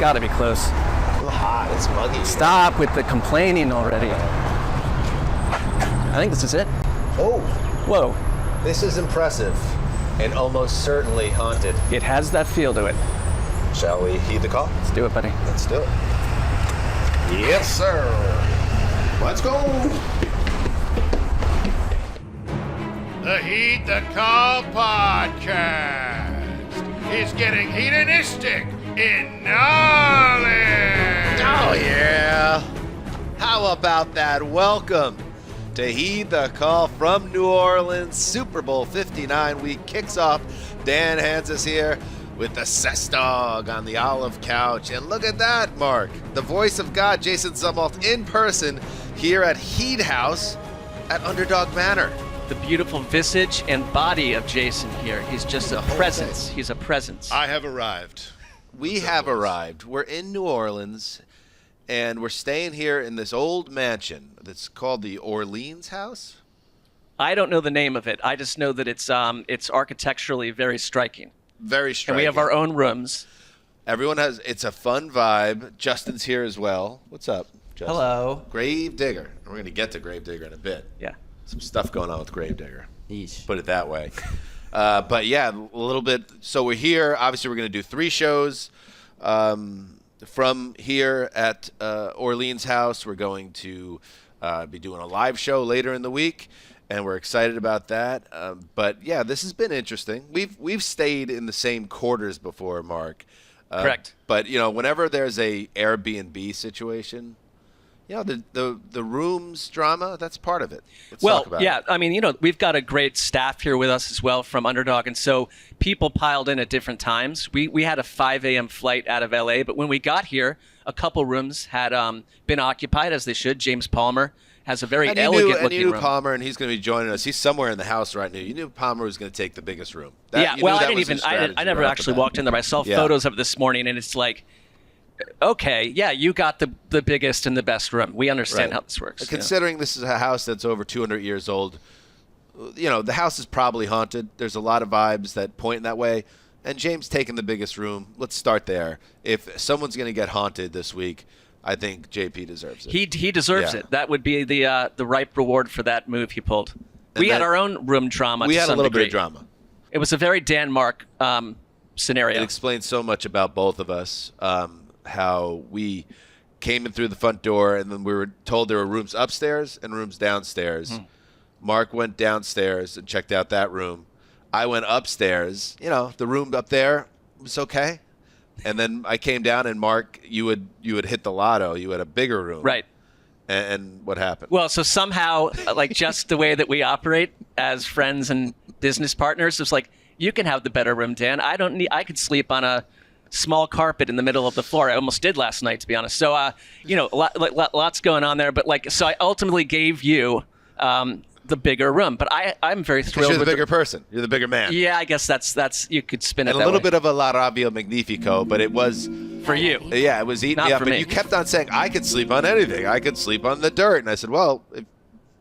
got to be close. A little hot. It's muggy. Stop with the complaining already. I think this is it. Oh. Whoa. This is impressive and almost certainly haunted. It has that feel to it. Shall we heed the call? Let's do it, buddy. Let's do it. Yes, sir. Let's go. The Heed the Call podcast is getting hedonistic in knowledge. Oh, yeah. How about that? Welcome to Heed the Call from New Orleans. Super Bowl 59 week kicks off. Dan Hanzus here with the Cess Dog on the olive couch. And look at that, Mark. The voice of God, Jason Zumwalt, in person here at Heed House at Underdog Manor. The beautiful visage and body of Jason here. He's just a presence. He's a presence. I have arrived. We have arrived. We're in New Orleans, and we're staying here in this old mansion that's called the Orleans House. I don't know the name of it. I just know that it's architecturally very striking. Very striking. And we have our own rooms. Everyone has, it's a fun vibe. Justin's here as well. What's up, Justin? Hello. Gravedigger. We're going to get to Gravedigger in a bit. Yeah. Some stuff going on with Gravedigger. Yeesh. Put it that way. But yeah, a little bit. So we're here. Obviously, we're going to do 3 shows from here at Orleans House. We're going to be doing a live show later in the week, and we're excited about that. But yeah, this has been interesting. We've stayed in the same quarters before, Mark. Correct. But you know, whenever there's a Airbnb situation, you know, the rooms drama, that's part of it. Let's talk about it. I mean, you know, we've got a great staff here with us as well from Underdog, and so people piled in at different times. We had a 5 a.m. flight out of LA, but when we got here, a couple rooms had been occupied, as they should. James Palmer has a very elegant looking room. room. Palmer, and he's going to be joining us. He's somewhere in the house right now. You knew Palmer was going to take the biggest room. I never actually walked in there. I saw photos of it this morning, and it's like, okay, yeah, you got the biggest and the best room. We understand how this works. Considering this is a house that's over 200 years old, you know, the house is probably haunted. There's a lot of vibes that point in that way. And James taking the biggest room, let's start there. If someone's going to get haunted this week, I think JP deserves it. He deserves it. That would be the ripe reward for that move he pulled. We had our own room drama. We had a little degree. bit of drama. It was a very Dan Marc scenario. It explains so much about both of us. How we came in through the front door, and then we were told there were rooms upstairs and rooms downstairs. Mark went downstairs and checked out that room. I went upstairs. You know, the room up there was okay. And then I came down, and Mark, you had hit the lotto. You had a bigger room. Right. And what happened? Well, so somehow, like just the way that we operate as friends and business partners, it's like, you can have the better room, Dan. I could sleep on a small carpet in the middle of the floor. I almost did last night, to be honest. So, you know, lots going on there. But so I ultimately gave you the bigger room. But I'm very thrilled. You're the bigger person. You're the bigger man. Yeah, I guess that's you could spin it and that a little way. bit of a Laravio Magnifico, but it was for you. Yeah, it was eating Not me up. for And me. you kept on saying, I could sleep on anything. I could sleep on the dirt. And I said, well,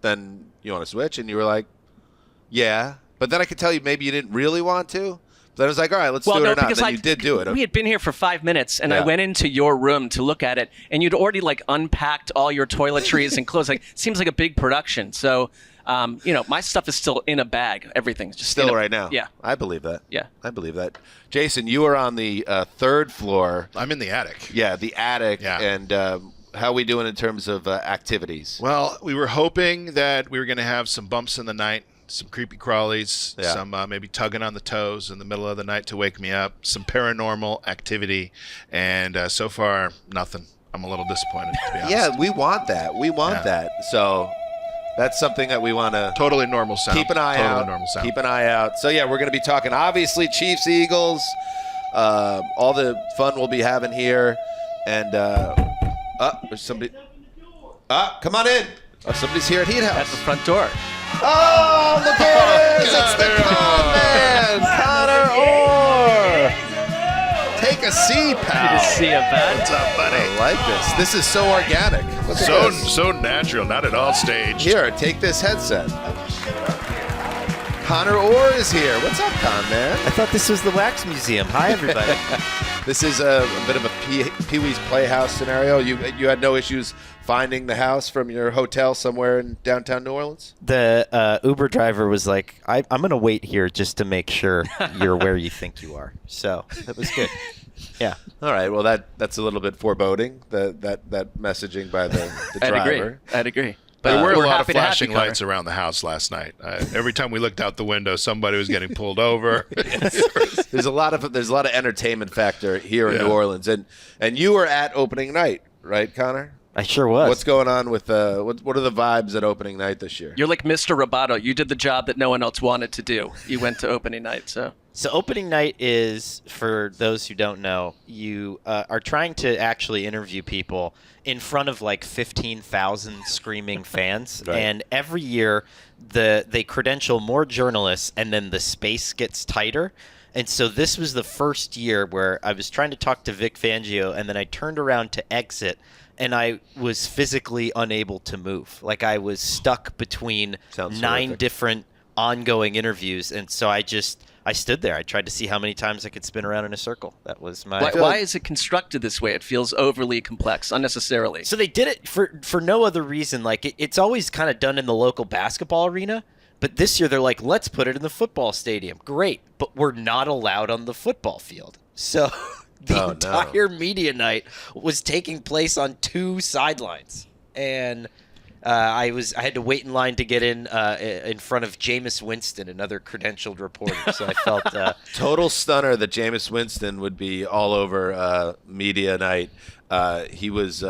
then you want to switch? And you were like, yeah. But then I could tell you maybe you didn't really want to. Then I was like, all right, let's do it or not. And then you did do it. We had been here for 5 minutes, and I went into your room to look at it, and you'd already unpacked all your toiletries and clothes. Seems like a big production. So, you know, my stuff is still in a bag. Everything's just still right now. Yeah, I believe that. Yeah, I believe that. Jason, you are on the 3rd floor. I'm in the attic. Yeah, the attic. Yeah. And how are we doing in terms of activities? Well, we were hoping that we were going to have some bumps in the night. Some creepy crawlies, some maybe tugging on the toes in the middle of the night to wake me up, some paranormal activity, and so far, nothing. I'm a little disappointed, to be honest. Yeah, we want that. We want that. So that's something that we want to totally normal sound. Keep an eye out. Normal sound. Keep an eye out. So yeah, we're going to be talking obviously Chiefs, Eagles, all the fun we'll be having here, and there's somebody. Come on in. Somebody's here at Heat House. at the front door. Oh, look at it! It's the con man, Conor Orr. Take a seat, pal. Good to see you, bud. What's up, buddy? I like this. This is so organic. Look at this. So natural, not at all staged. Here, take this headset. Conor Orr is here. What's up, Con man? I thought this was the Wax Museum. Hi, everybody. This is a bit of a Pee Wee's Playhouse scenario? You had no issues finding the house from your hotel somewhere in downtown New Orleans? The Uber driver was like, I'm going to wait here just to make sure you're where you think you are. So that was good. Yeah. All right. Well, that's a little bit foreboding, that messaging by the driver. I'd agree. But There were a we're lot of happy to have you, flashing Connor. lights around the house last night. Every time we looked out the window, somebody was getting pulled over. There's a lot of entertainment factor here in New Orleans, and you were at opening night, right, Connor? I sure was. What's going on with what are the vibes at opening night this year? You're like Mr. Roboto. You did the job that no one else wanted to do. You went to opening night, so. So opening night is, for those who don't know, you are trying to actually interview people in front of like 15,000 screaming fans. Right. And every year they credential more journalists and then the space gets tighter. And so this was the first year where I was trying to talk to Vic Fangio and then I turned around to exit and I was physically unable to move. Like I was stuck between Sounds 9 horrific. different ongoing interviews. And so I stood there. I tried to see how many times I could spin around in a circle. That was my. Why is it constructed this way? It feels overly complex, unnecessarily. So they did it for no other reason. Like it's always kind of done in the local basketball arena, but this year they're like, let's put it in the football stadium. Great, but we're not allowed on the football field. So the entire media night was taking place on 2 sidelines, and I had to wait in line to get in front of Jameis Winston, another credentialed reporter. So I felt Total stunner that Jameis Winston would be all over media night. He was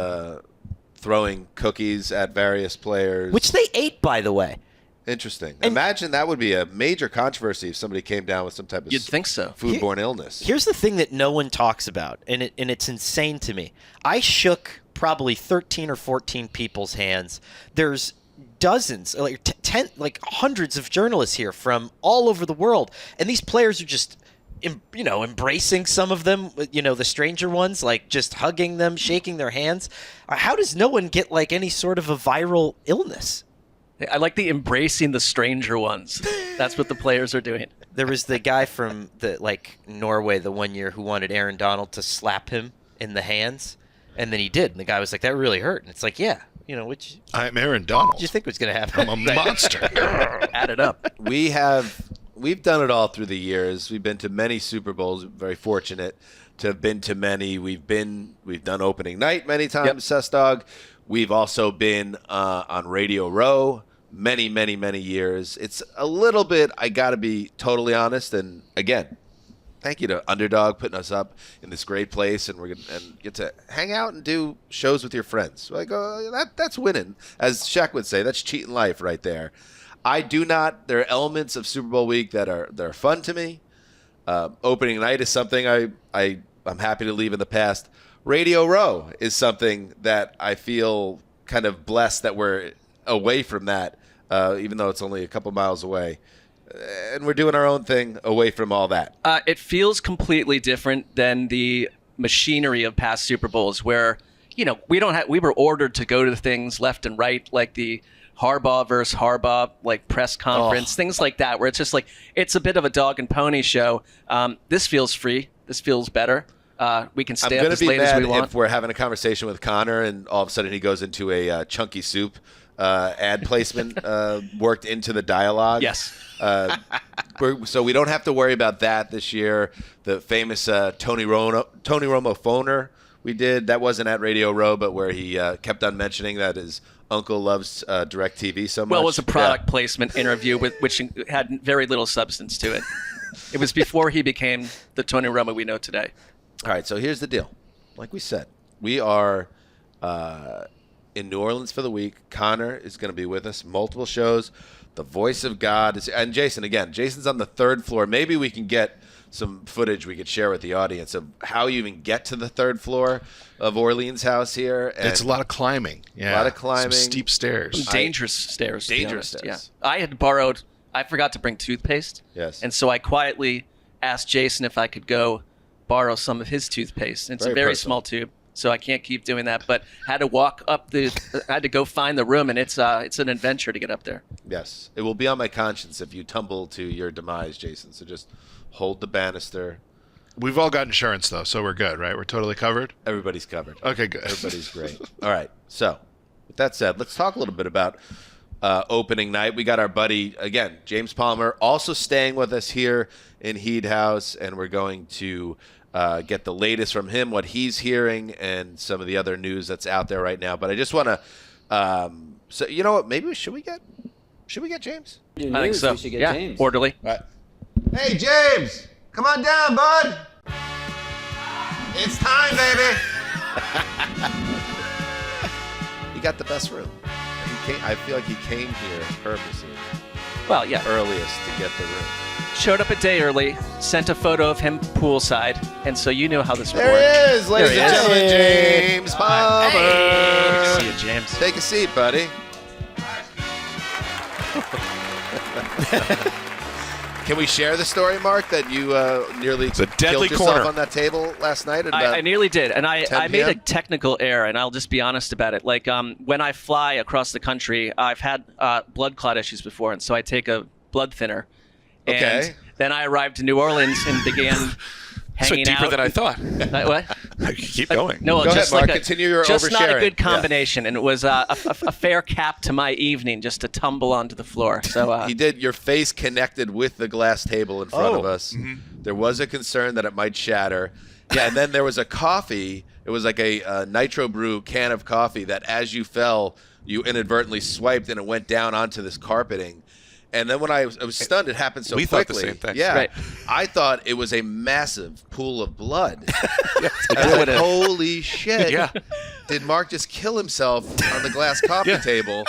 throwing cookies at various players. which they ate, by the way. Interesting. Imagine that would be a major controversy if somebody came down with some type of You'd think so. foodborne illness. Here's the thing that no one talks about, and it's insane to me. I shook probably 13 or 14 people's hands. There's dozens, like 10, like hundreds of journalists here from all over the world, and these players are just, embracing some of them. The stranger ones, like just hugging them, shaking their hands. How does no one get like any sort of a viral illness? I like the embracing the stranger ones. That's what the players are doing. There was the guy from Norway the one year who wanted Aaron Donald to slap him in the hands, and then he did. And the guy was like, "That really hurt." And it's like, yeah, I'm Aaron Donald. what did you think was going to happen? I'm a monster. Add it up. We've done it all through the years. We've been to many Super Bowls. Very fortunate to have been to many. We've done opening night many times, Dog. We've also been on Radio Row many, many, many years. It's a little bit, I got to be totally honest. And again, thank you to Underdog putting us up in this great place. And we're going to get to hang out and do shows with your friends. Like, that's winning. As Shaq would say, that's cheating life right there. There are elements of Super Bowl week that are fun to me. Opening night is something I'm happy to leave in the past. Radio Row is something that I feel kind of blessed that we're away from that, even though it's only a couple miles away. And we're doing our own thing away from all that. It feels completely different than the machinery of past Super Bowls where, we were ordered to go to things left and right, like the Harbaugh versus Harbaugh, like press conference, things like that, where it's just like, it's a bit of a dog and pony show. This feels free. This feels better. We can stay up as late as we want. If we're having a conversation with Connor and all of a sudden he goes into a chunky soup ad placement worked into the dialogue. Yes. So we don't have to worry about that this year. The famous Tony Romo phoner we did, that wasn't at Radio Row, but where he kept on mentioning that his uncle loves DirecTV so much. Well, it was a product placement interview which had very little substance to it. It was before he became the Tony Romo we know today. All right, so here's the deal. Like we said, we are in New Orleans for the week. Connor is going to be with us. Multiple shows. The voice of God. And Jason, again, Jason's on the 3rd floor. Maybe we can get some footage we could share with the audience of how you even get to the 3rd floor of Orleans House here. And It's a lot of climbing. Yeah. A lot of climbing. Some steep stairs. Dangerous stairs. to be Dangerous honest. stairs. Yeah. I forgot to bring toothpaste. Yes. And so I quietly asked Jason if I could go borrow some of his toothpaste. It's a Very very personal. small tube, so I can't keep doing that. But had to walk up had to go find the room, and it's an adventure to get up there. Yes. It will be on my conscience if you tumble to your demise, Jason. So just hold the banister. We've all got insurance, though, so we're good, right? We're totally covered? Everybody's covered. Okay, good. Everybody's great. All right. So, with that said, let's talk a little bit about opening night. We got our buddy, again, James Palmer, also staying with us here in Heed House, and we're going to get the latest from him, what he's hearing, and some of the other news that's out there right now. But I just want to, so you know what? Maybe should we get James? I think so. We should get yeah, James. orderly. All right. Hey, James, come on down, bud. It's time, baby. He got the best room. I feel like he came here purposely, Well, yeah. earliest to get the room. Showed up a day early, sent a photo of him poolside, and so you know how this would There work. he is, ladies There he and is. gentlemen, James Palmer. Good to see you, James. Take a seat, buddy. Can we share the story, Mark, that you nearly a deadly killed yourself corner. on that table last night? At I about nearly did, and I 10 made a PM? technical error, and I'll just be honest about it. Like when I fly across the country, I've had blood clot issues before, and so I take a blood thinner. And Okay. then I arrived in New Orleans and began It's hanging deeper out. than I thought. What? Keep going. No, Go just ahead, Mark. like Continue your just not a oversharing. good Yeah. combination, and it was a fair cap to my evening just to tumble onto the floor. So he did. Your face connected with the glass table in front of us. There was a concern that it might shatter. Yeah, and then there was a coffee. It was like a nitro brew can of coffee that, as you fell, you inadvertently swiped and it went down onto this carpeting. And then when I was stunned, it happened so We thought the quickly. same thing. Yeah, Right. I thought it was a massive pool of blood. I I was like, would've- holy shit! Yeah. Did Mark just kill himself on the glass coffee table?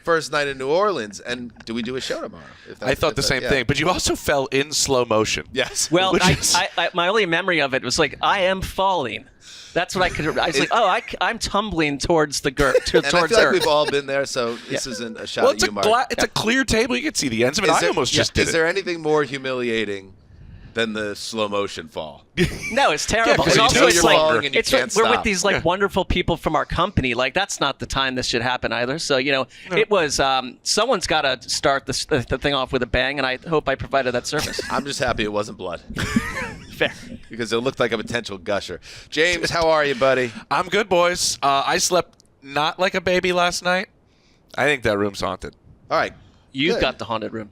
First night in New Orleans, and do we do a show tomorrow? If I thought the same thing, but you also fell in slow motion. Yes. Well, Which I, is- I, my only memory of it was like I am falling. That's what I could. I was like, oh, I'm tumbling towards the towards and I feel like earth. we've all been there, so this isn't a shot Well, at it's you, Mark. it's a clear table. You can see the ends of it. I almost just did is there anything more humiliating than the slow motion fall? No, it's terrible. 'cause and you also, know it's you're like falling and you it's can't we're stop. with these like wonderful people from our company. Like that's not the time this should happen either. So it was someone's got to start the thing off with a bang, and I hope I provided that service. I'm just happy it wasn't blood Fair. because it looked like a potential gusher. James, how are you, buddy? I'm good, boys. I slept not like a baby last night. I think that room's haunted. All right. You've Good. got the haunted room.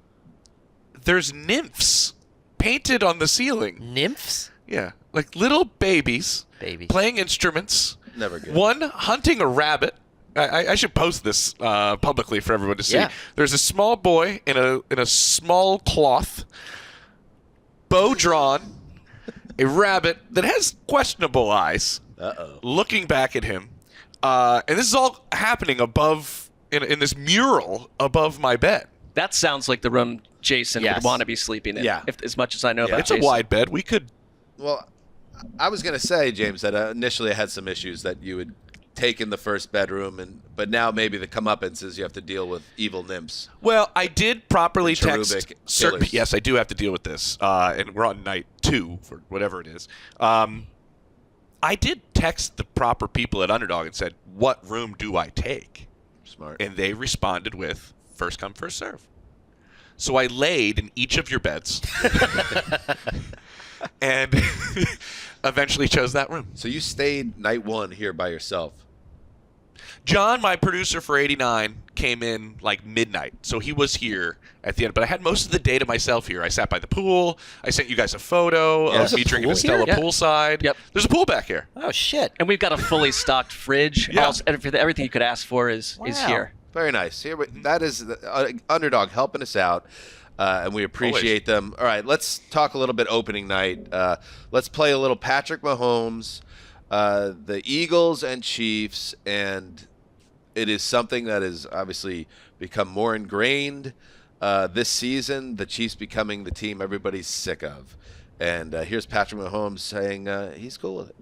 There's nymphs painted on the ceiling. Nymphs? Yeah, like little babies Babies. playing instruments. Never good. One hunting a rabbit. I should post this publicly for everyone to see. Yeah. There's a small boy in a small cloth, bow drawn, a rabbit that has questionable eyes, looking back at him, and this is all happening above in this mural above my bed. That sounds like the room Jason Yes. would want to be sleeping in. Yeah. As much as I know about It's a Jason. wide bed. We could. Well, I was going to say, James, that initially I had some issues that you had taken the first bedroom, but now maybe the comeuppance is you have to deal with evil nymphs. Well, I did properly And text cherubic certain. killers. Yes, I do have to deal with this, and we're on night 2 for whatever it is. I did text the proper people at Underdog and said, "What room do I take?" Smart. And they responded with, "First come, first serve." So I laid in each of your beds, and eventually chose that room. So you stayed night 1 here by yourself. John, my producer for 89, came in like midnight, so he was here at the end. But I had most of the day to myself here. I sat by the pool. I sent you guys a photo There's of a me drinking pool a Stella here? Yeah. poolside. Yep. There's a pool back here. Oh, shit. And we've got a fully stocked fridge. Yeah. Also, everything you could ask for is Wow. here. Very nice. Here, that is Underdog helping us out, and we appreciate them. All right, let's talk a little bit opening night. Let's play a little Patrick Mahomes, the Eagles and Chiefs, and it is something that has obviously become more ingrained this season. The Chiefs becoming the team everybody's sick of. And here's Patrick Mahomes saying he's cool with it.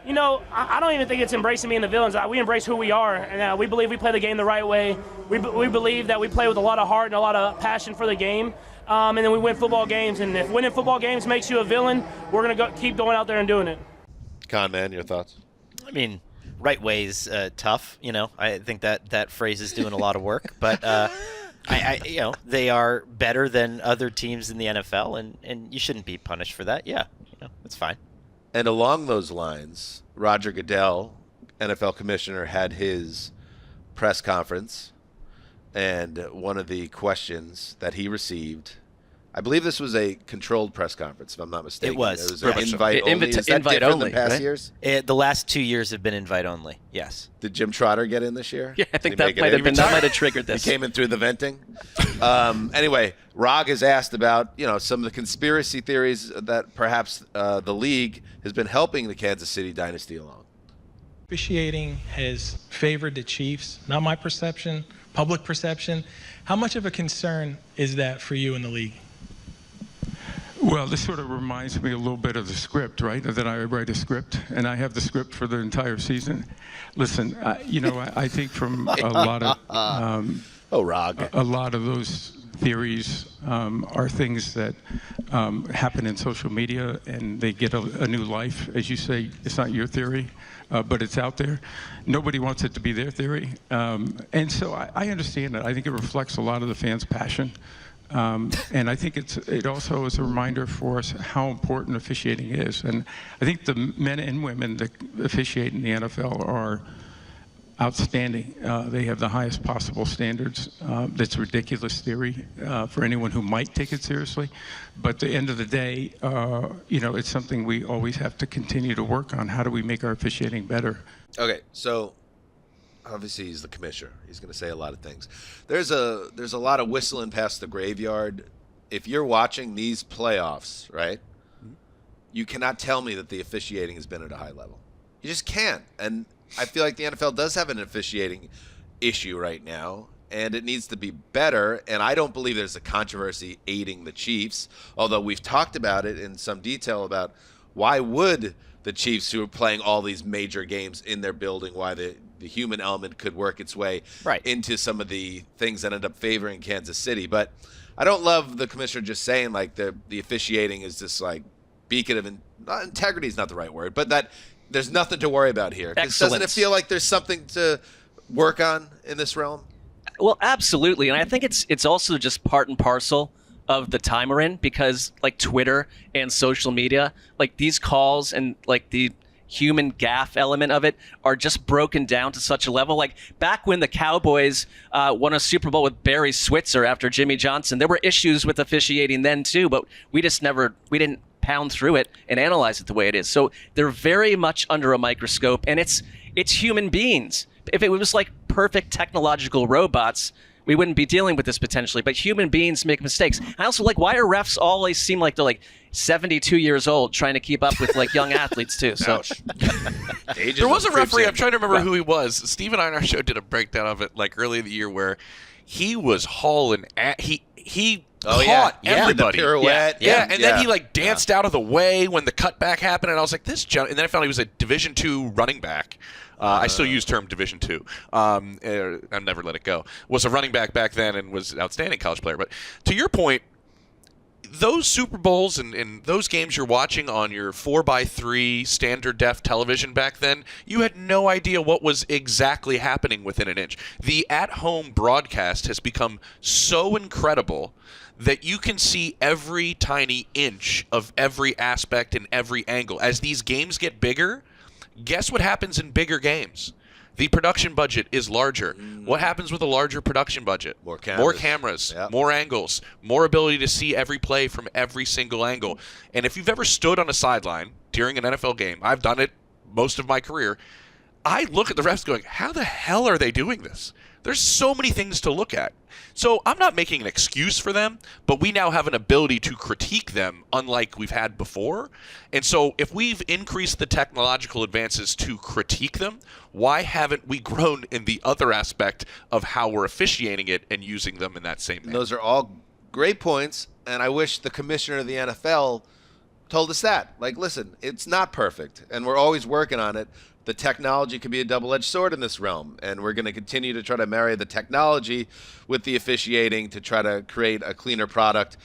You know, I don't even think it's embracing being the villains. We embrace who we are, and we believe we play the game the right way. We believe that we play with a lot of heart and a lot of passion for the game, and then we win football games. And if winning football games makes you a villain, we're going to keep going out there and doing it. Con man, your thoughts? I mean, right way's tough. I think that phrase is doing a lot of work, but they are better than other teams in the NFL, and you shouldn't be punished for that. Yeah, That's fine. And along those lines, Roger Goodell, NFL commissioner, had his press conference, and one of the questions that he received, I believe this was a controlled press conference, if I'm not mistaken. It was. It was an invite only. Is that invite different only, than past right? years? The last 2 years have been invite only. Yes. Did Jim Trotter get in this year? Yeah, I Did think he that make it might in? have triggered this. He came in through the venting. Anyway, Rog has asked about some of the conspiracy theories that perhaps the league has been helping the Kansas City dynasty along. Officiating has favored the Chiefs, not my perception, public perception. How much of a concern is that for you in the league? Well, this sort of reminds me a little bit of the script, right? That I write a script, and I have the script for the entire season. Listen, I think from a lot of Rog. a lot of those theories are things that happen in social media, and they get a new life. As you say, it's not your theory, but it's out there. Nobody wants it to be their theory, and so I understand that. I think it reflects a lot of the fans' passion. And I think it also is a reminder for us how important officiating is. And I think the men and women that officiate in the NFL are outstanding. They have the highest possible standards. That's ridiculous theory for anyone who might take it seriously. But at the end of the day, it's something we always have to continue to work on. How do we make our officiating better? Okay, so obviously he's the commissioner. He's going to say a lot of things. There's a lot of whistling past the graveyard. If you're watching these playoffs, right, you cannot tell me that the officiating has been at a high level. You just can't. And I feel like the NFL does have an officiating issue right now, and it needs to be better. And I don't believe there's a controversy aiding the Chiefs, although we've talked about it in some detail about why would the Chiefs, who are playing all these major games in their building, why the human element could work its way into some of the things that end up favoring Kansas City. But I don't love the commissioner just saying like the officiating is this like beacon of integrity is not the right word, but that there's nothing to worry about here. Doesn't it feel like there's something to work on in this realm? Well, absolutely. And I think it's also just part and parcel of the time we're in, because like Twitter and social media, like these calls and like the human gaffe element of it are just broken down to such a level. Like back when the Cowboys won a Super Bowl with Barry Switzer after Jimmy Johnson, there were issues with officiating then too, but we didn't pound through it and analyze it the way it is. So they're very much under a microscope, and it's human beings. If it was like perfect technological robots, we wouldn't be dealing with this potentially, but human beings make mistakes. I also like, why are refs always seem like they're like 72 years old trying to keep up with like young athletes too? So there was a referee, I'm trying to remember who he was. Steve and I on our show did a breakdown of it like early in the year where he was hauling at, he caught everybody. The pirouette. And then he like danced out of the way when the cutback happened, and I was like, and then I found he was a Division II running back. I still use term Division II. I'll never let it go. Was a running back then and was an outstanding college player. But to your point, those Super Bowls and those games you're watching on your 4x3 standard def television back then, you had no idea what was exactly happening within an inch. The at-home broadcast has become so incredible that you can see every tiny inch of every aspect and every angle. As these games get bigger, guess what happens in bigger games? The production budget is larger. What happens with a larger production budget? More cameras, more angles, more ability to see every play from every single angle. And if you've ever stood on a sideline during an NFL game, I've done it most of my career, I look at the refs going, how the hell are they doing this? There's so many things to look at. So I'm not making an excuse for them, but we now have an ability to critique them unlike we've had before. And so if we've increased the technological advances to critique them, why haven't we grown in the other aspect of how we're officiating it and using them in that same manner? Those are all great points, and I wish the commissioner of the NFL told us that. Like, listen, it's not perfect, and we're always working on it. The technology can be a double-edged sword in this realm, and we're going to continue to try to marry the technology with the officiating to try to create a cleaner product.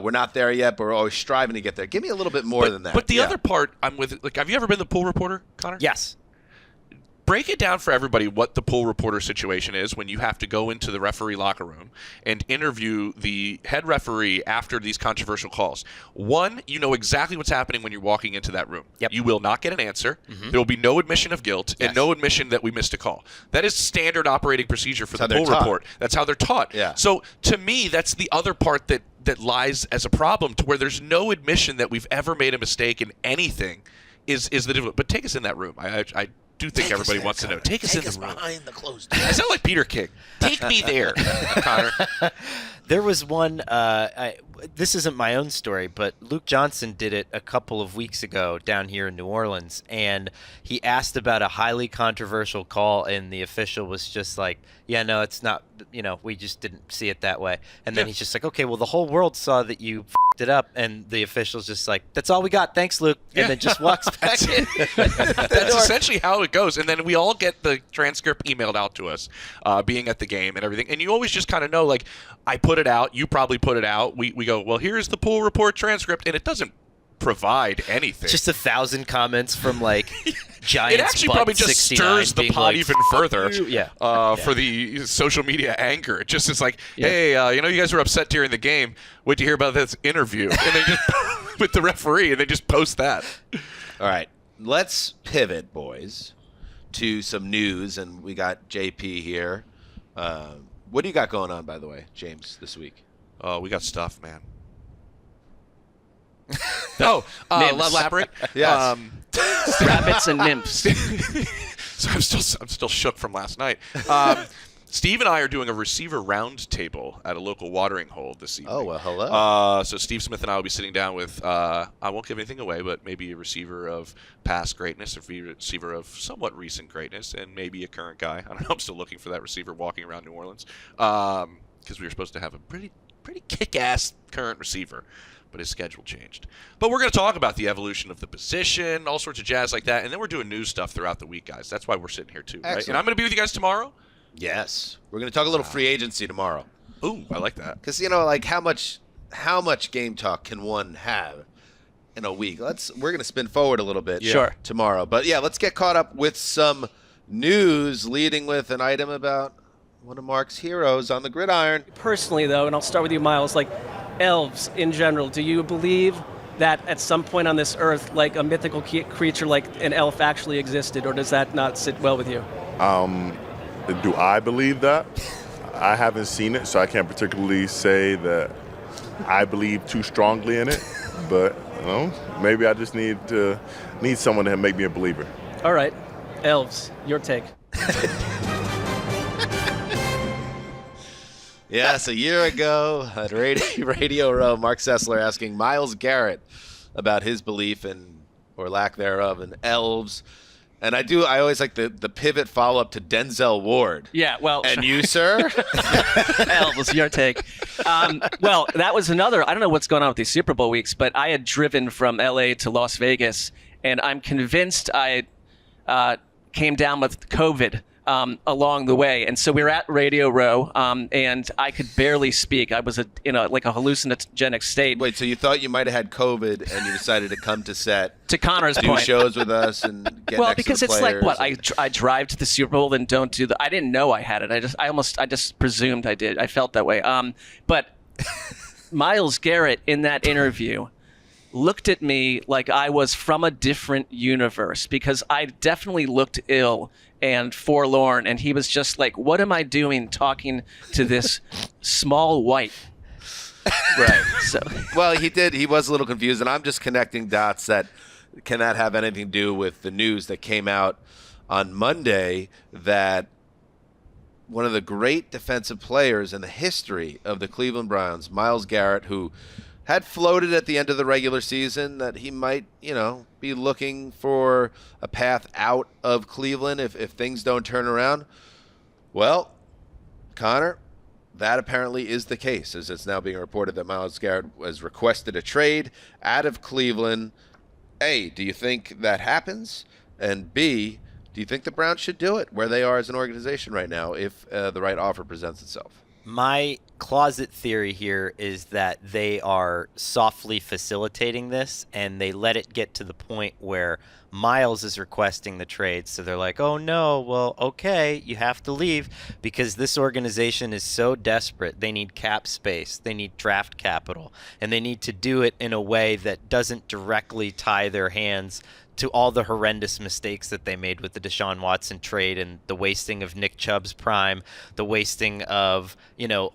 We're not there yet, but we're always striving to get there. Give me a little bit more than that. But the other part I'm with, like, have you ever been the pool reporter, Connor? Yes. break it down for everybody what the pool reporter situation is when you have to go into the referee locker room and interview the head referee after these controversial calls. One, you know exactly what's happening when you're walking into that room. Yep. You will not get an answer. There will be no admission of guilt and no admission that we missed a call. That is standard operating procedure for the pool report. That's how they're taught. Yeah. So to me, that's the other part that lies as a problem, to where there's no admission that we've ever made a mistake in anything is the difficult. But take us in that room. I do think everybody wants to know. Take us in the room. Behind the closed door. I sound like Peter King. Take me there, Connor. There was one, this isn't my own story, but Luke Johnson did it a couple of weeks ago down here in New Orleans, and he asked about a highly controversial call, and the official was just like, yeah, no, it's not, we just didn't see it that way. And then he's just like, okay, well, the whole world saw that you f***ed it up, and the official's just like, that's all we got, thanks, Luke, and then just walks back in. That's essentially how it goes. And then we all get the transcript emailed out to us, being at the game and everything. And you always just kind of know, like, I put it out, you probably put it out. We go, well, here's the pool report transcript, and it doesn't provide anything. Just 1,000 comments from, like, Giants. It actually probably just stirs the pot even further for the social media anger. It just is like, hey, you guys were upset during the game. What'd you hear about this interview? And they just, with the referee, and they just post that. All right, let's pivot, boys, to some news, and we got JP here. What do you got going on, by the way, James, this week? We got stuff, man. Elaborate. Yes. Rabbits and nymphs. So I'm still shook from last night. Steve and I are doing a receiver roundtable at a local watering hole this evening. Oh, well, hello. So Steve Smith and I will be sitting down with, I won't give anything away, but maybe a receiver of past greatness, a receiver of somewhat recent greatness, and maybe a current guy. I don't know. I'm still looking for that receiver walking around New Orleans, because we were supposed to have a pretty kick-ass current receiver, but his schedule changed. But we're going to talk about the evolution of the position, all sorts of jazz like that, and then we're doing news stuff throughout the week, guys. That's why we're sitting here, too. Right? Excellent. And I'm going to be with you guys tomorrow. Yes. We're going to talk a little free agency tomorrow. Ooh, I like that. Because, like, how much game talk can one have in a week? We're going to spin forward a little bit tomorrow. But, yeah, let's get caught up with some news, leading with an item about one of Marc's heroes on the gridiron. Personally, though, and I'll start with you, Myles, like elves in general, do you believe that at some point on this earth, like a mythical creature like an elf actually existed, or does that not sit well with you? Do I believe that? I haven't seen it, so I can't particularly say that I believe too strongly in it. But maybe I just need someone to make me a believer. All right, elves, your take. Yes, a year ago at Radio Row, Marc Sessler asking Myles Garrett about his belief in, or lack thereof, in elves. And I always like the pivot follow-up to Denzel Ward. Yeah, well. And you, sir? Elvis, your take. Well, that was another, I don't know what's going on with these Super Bowl weeks, but I had driven from L.A. to Las Vegas, and I'm convinced I came down with COVID along the way. And so we were at Radio Row, and I could barely speak. I was in a hallucinogenic state. Wait, so you thought you might have had COVID, and you decided to come to set to Connor's do point, shows with us and get well, next because to the it's like players what I drive to the Super Bowl and don't do I didn't know I had it. I just presumed I did. I felt that way. But Myles Garrett in that interview looked at me like I was from a different universe, because I definitely looked ill and forlorn, and he was just like, what am I doing talking to this small white? Right. So, well, he was a little confused, and I'm just connecting dots that cannot have anything to do with the news that came out on Monday that one of the great defensive players in the history of the Cleveland Browns, Myles Garrett, who had floated at the end of the regular season that he might, be looking for a path out of Cleveland if things don't turn around. Well, Connor, that apparently is the case, as it's now being reported that Myles Garrett has requested a trade out of Cleveland. A, do you think that happens? And B, do you think the Browns should do it where they are as an organization right now if the right offer presents itself? My closet theory here is that they are softly facilitating this, and they let it get to the point where Myles is requesting the trade. So they're like, oh no, well, okay, you have to leave because this organization is so desperate. They need cap space, they need draft capital, and they need to do it in a way that doesn't directly tie their hands to all the horrendous mistakes that they made with the Deshaun Watson trade and the wasting of Nick Chubb's prime, the wasting of,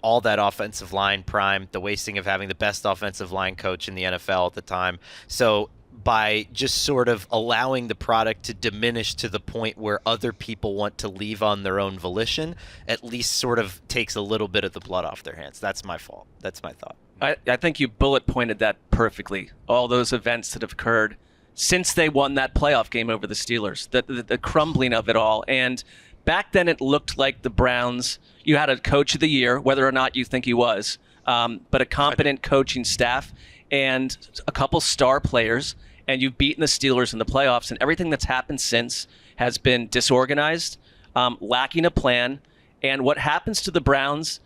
all that offensive line prime, the wasting of having the best offensive line coach in the NFL at the time. So by just sort of allowing the product to diminish to the point where other people want to leave on their own volition, at least sort of takes a little bit of the blood off their hands. That's my fault. That's my thought. I think you bullet pointed that perfectly. All those events that have occurred since they won that playoff game over the Steelers, the crumbling of it all. And back then it looked like the Browns, you had a coach of the year, whether or not you think he was, but a competent coaching staff and a couple star players, and you've beaten the Steelers in the playoffs, and everything that's happened since has been disorganized, lacking a plan. And what happens to the Browns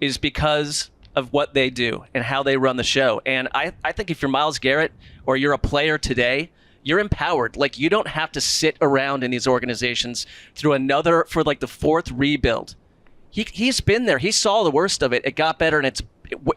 is because of what they do and how they run the show. And I think if you're Myles Garrett or you're a player today, you're empowered. Like, you don't have to sit around in these organizations for the fourth rebuild. He's been there. He saw the worst of it. It got better, and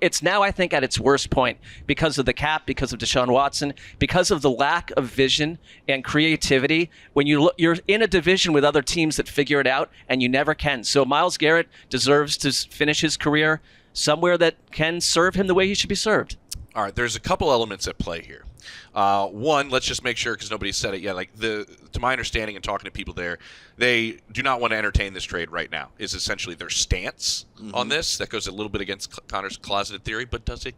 it's now, I think, at its worst point because of the cap, because of Deshaun Watson, because of the lack of vision and creativity. When you're in a division with other teams that figure it out, and you never can. So Myles Garrett deserves to finish his career somewhere that can serve him the way he should be served. All right, there's a couple elements at play here. One, let's just make sure, because nobody's said it yet, to my understanding and talking to people there, they do not want to entertain this trade right now, is essentially their stance on this. That goes a little bit against Conor's closeted theory, but does it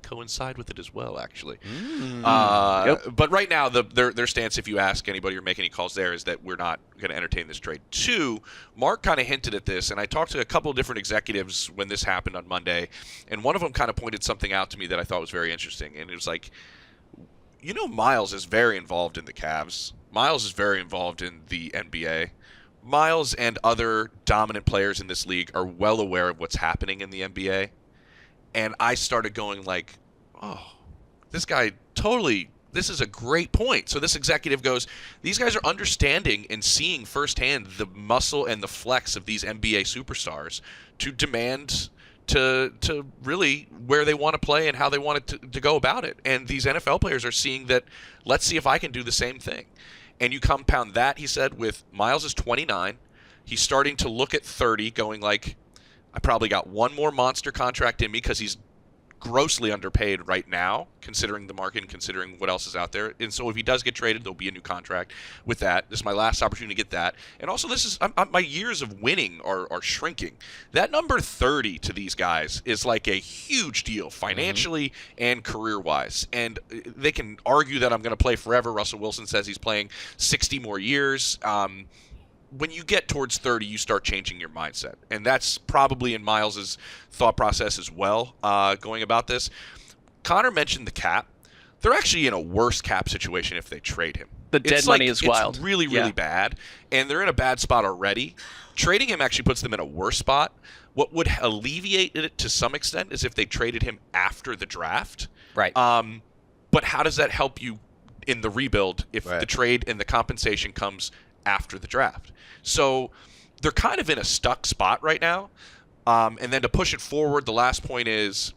coincide with it as well, actually? But right now, their stance, if you ask anybody or make any calls there, is that we're not going to entertain this trade. Two, Marc kind of hinted at this, and I talked to a couple of different executives when this happened on Monday, and one of them kind of pointed something out to me that I thought was very interesting, and it was like, Myles is very involved in the Cavs. Myles is very involved in the NBA. Myles and other dominant players in this league are well aware of what's happening in the NBA. And I started going like, oh, this guy this is a great point. So this executive goes, these guys are understanding and seeing firsthand the muscle and the flex of these NBA superstars to demand to really where they want to play and how they want it to go about it. And these NFL players are seeing that, let's see if I can do the same thing. And you compound that, he said, with Myles is 29. He's starting to look at 30, going like, I probably got one more monster contract in me because he's grossly underpaid right now, considering the market and considering what else is out there. And so if he does get traded, there'll be a new contract with that. This is my last opportunity to get that. And also, this is my years of winning are shrinking. That number 30 to these guys is like a huge deal financially and career-wise. And they can argue that I'm going to play forever. Russell Wilson says he's playing 60 more years. When you get towards 30, you start changing your mindset. And that's probably in Myles' thought process as well, going about this. Conor mentioned the cap. They're actually in a worse cap situation if they trade him. The dead money is wild. It's really, really bad. And they're in a bad spot already. Trading him actually puts them in a worse spot. What would alleviate it to some extent is if they traded him after the draft. Right. But how does that help you in the rebuild if the trade and the compensation comes after the draft? So they're kind of in a stuck spot right now. And then to push it forward, the last point is,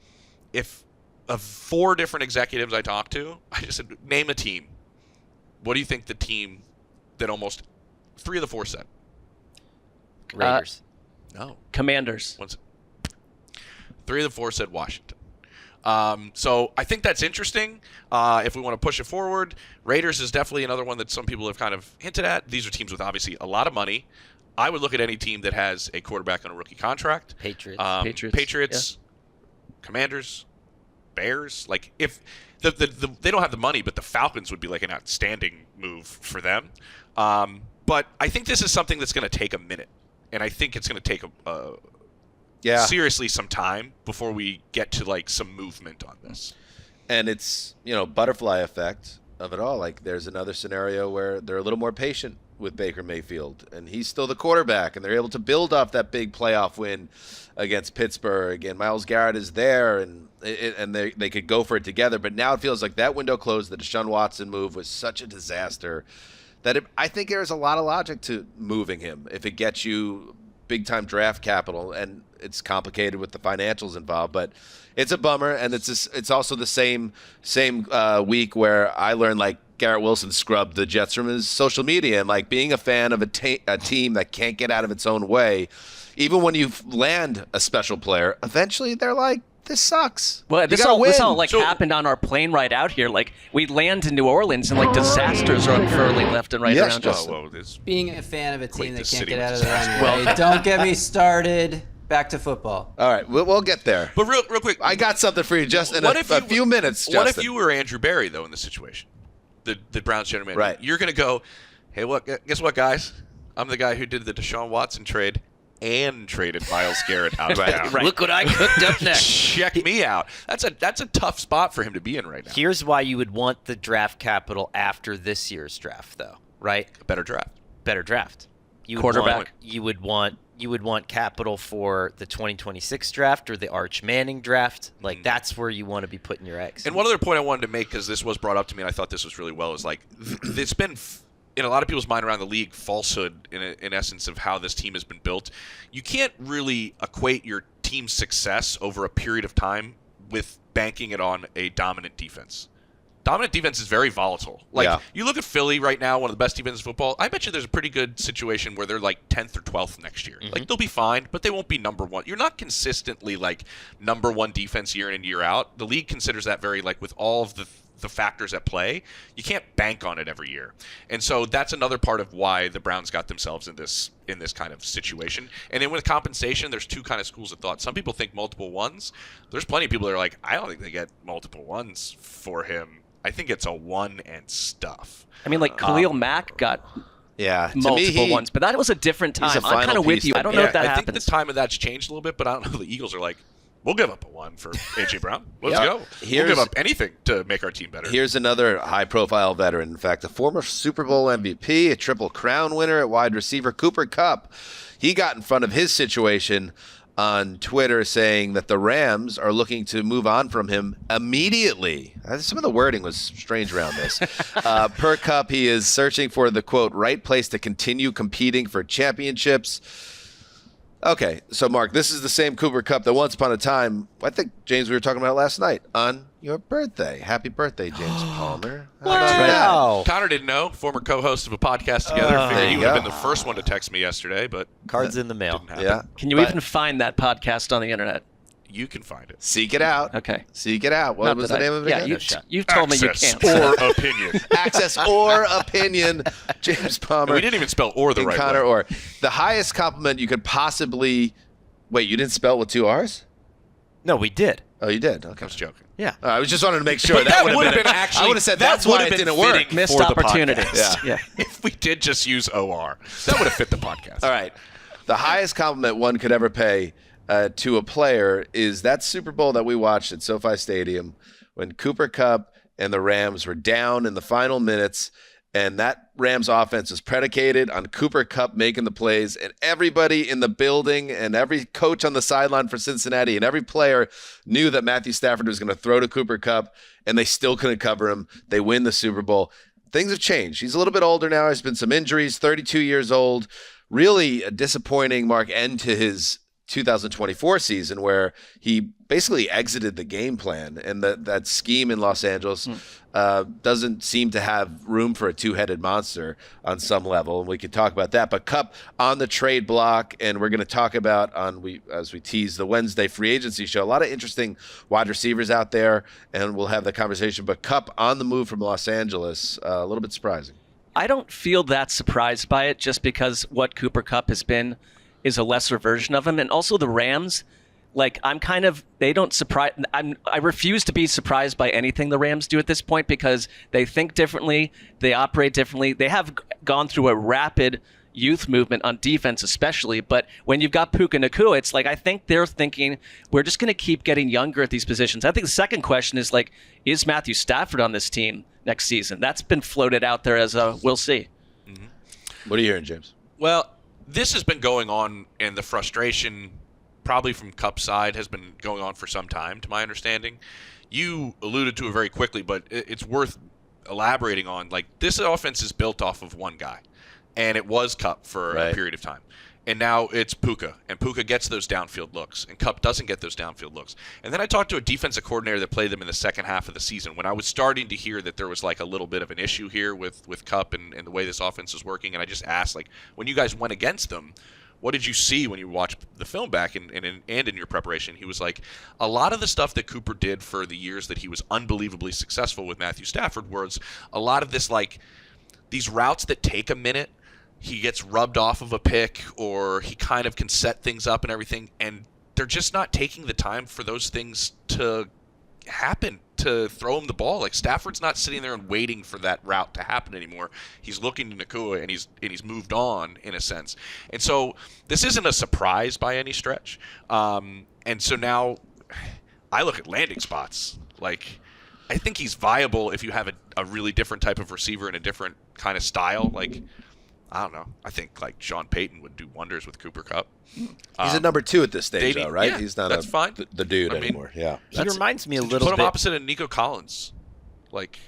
if of 4 different executives I talked to, I just said, name a team. What do you think the team that almost 3 of the 4 said? Raiders. No. Commanders. 3 of the 4 said Washington. So I think that's interesting. If we want to push it forward, Raiders is definitely another one that some people have kind of hinted at. These are teams with obviously a lot of money. I would look at any team that has a quarterback on a rookie contract. Patriots. Commanders, Bears. Like, if they don't have the money, but the Falcons would be like an outstanding move for them. But I think this is something that's going to take a minute, and I think it's going to take seriously some time before we get to like some movement on this. And it's, butterfly effect of it all. Like, there's another scenario where they're a little more patient with Baker Mayfield, and he's still the quarterback, and they're able to build off that big playoff win against Pittsburgh, and Myles Garrett is there, and they could go for it together. But now it feels like that window closed. The Deshaun Watson move was such a disaster that I think there's a lot of logic to moving him if it gets you big-time draft capital, and it's complicated with the financials involved, but it's a bummer, and it's also the same week where I learned, like, Garrett Wilson scrubbed the Jets from his social media, and, like, being a fan of a team that can't get out of its own way, even when you land a special player, eventually they're like, this sucks. Well, this all like happened on our plane ride out here. Like, we land in New Orleans and like disasters are unfurling left and right around us. Being a fan of a team that can't get out of their own way. Don't get me started. Back to football. All right, we'll get there. But real quick, I got something for you just in a few minutes, Justin. What if you were Andrew Berry, though, in this situation? The Browns general manager. Right. You're going to go, hey, look, guess what, guys? I'm the guy who did the Deshaun Watson trade and traded Myles Garrett out of town. Right. Look what I cooked up next. Check me out. That's a tough spot for him to be in right now. Here's why you would want the draft capital after this year's draft, though, right? A better draft. Better draft. Quarterback. You would want capital for the 2026 draft or the Arch Manning draft. Like, that's where you want to be putting your eggs. And one other point I wanted to make, because this was brought up to me and I thought this was really well, is like, it's been in a lot of people's mind around the league falsehood in essence of how this team has been built. You can't really equate your team's success over a period of time with banking it on a dominant defense. Dominant defense is very volatile. Like, you look at Philly right now, one of the best defenses in football. I bet you there's a pretty good situation where they're like 10th or 12th next year. Like, they'll be fine, but they won't be number one. You're not consistently like number one defense year in and year out. The league considers that very, like, with all of the factors at play, you can't bank on it every year. And so that's another part of why the Browns got themselves in this kind of situation. And then with compensation, there's two kind of schools of thought. Some people think multiple ones. There's plenty of people that are like, I don't think they get multiple ones for him. I think it's a one and stuff. I mean, like, Khalil Mack got multiple ones, but that was a different time. I'm kind of with you. I don't know if that happens. I think the time of that's changed a little bit, but I don't know. The Eagles are like, we'll give up a one for A.J. Brown. Let's go. We'll give up anything to make our team better. Here's another high-profile veteran. In fact, a former Super Bowl MVP, a Triple Crown winner at wide receiver, Cooper Kupp. He got in front of his situation on Twitter saying that the Rams are looking to move on from him immediately. Some of the wording was strange around this. Per Kupp, he is searching for the, quote, right place to continue competing for championships. Okay, so Mark, this is the same Cooper Kupp that once upon a time, I think, James, we were talking about last night, on your birthday. Happy birthday, James Palmer. Wow. Connor didn't know, former co-host of a podcast together. Figured he would have been the first one to text me yesterday, but cards in the mail. Yeah. Can you even find that podcast on the internet? You can find it. Seek it out. Okay. Seek it out. What was the name of it again? You've told me you can't. Or opinion. Access or opinion. James Palmer. We didn't even spell or the right Conor way. Orr. The highest compliment you could possibly... Wait, you didn't spell it with 2 R's? No, we did. Oh, you did? Okay. I was joking. Yeah. I was just wanted to make sure. But that would have been I actually... would have said that's why it didn't work. Missed opportunity. Yeah. If we did just use OR, that would have fit the podcast. All right. The highest compliment one could ever pay to a player is that Super Bowl that we watched at SoFi Stadium when Cooper Kupp and the Rams were down in the final minutes, and that Rams offense was predicated on Cooper Kupp making the plays, and everybody in the building and every coach on the sideline for Cincinnati and every player knew that Matthew Stafford was going to throw to Cooper Kupp, and they still couldn't cover him. They win the Super Bowl. Things have changed. He's a little bit older now. There's been some injuries, 32 years old. Really a disappointing, Mark, end to his 2024 season where he basically exited the game plan, and that scheme in Los Angeles doesn't seem to have room for a two-headed monster on some level, and we could talk about that. But Kupp on the trade block, and we're going to talk about as we tease the Wednesday free agency show, a lot of interesting wide receivers out there, and we'll have the conversation. But Kupp on the move from Los Angeles, a little bit surprising. I don't feel that surprised by it just because what Cooper Kupp has been is a lesser version of him. And also the Rams, like, they don't surprise. I refuse to be surprised by anything the Rams do at this point because they think differently, they operate differently. They have gone through a rapid youth movement on defense especially, but when you've got Puka Nacua, it's like I think they're thinking we're just going to keep getting younger at these positions. I think the second question is, like, is Matthew Stafford on this team next season? That's been floated out there as a we'll see. What are you hearing, James? Well, this has been going on, and the frustration, probably from Kupp's side, has been going on for some time, to my understanding. You alluded to it very quickly, but it's worth elaborating on. Like, this offense is built off of one guy, and it was Kupp for a period of time. And now it's Puka, and Puka gets those downfield looks, and Kupp doesn't get those downfield looks. And then I talked to a defensive coordinator that played them in the second half of the season when I was starting to hear that there was like a little bit of an issue here with Kupp and the way this offense is working. And I just asked, like, when you guys went against them, what did you see when you watched the film back and in your preparation? He was like, a lot of the stuff that Cooper did for the years that he was unbelievably successful with Matthew Stafford was a lot of this, like, these routes that take a minute. He gets rubbed off of a pick, or he kind of can set things up and everything, and they're just not taking the time for those things to happen, to throw him the ball. Like, Stafford's not sitting there and waiting for that route to happen anymore. He's looking to Nakua, and he's moved on in a sense. And so this isn't a surprise by any stretch. And so now I look at landing spots. Like, I think he's viable if you have a really different type of receiver and a different kind of style. Like, I don't know. I think like Sean Payton would do wonders with Cooper Kupp. He's a number 2 at this stage, though, right? Yeah, He's not that's fine. The dude anymore. Yeah, he reminds me a little bit. Put him opposite of Nico Collins, like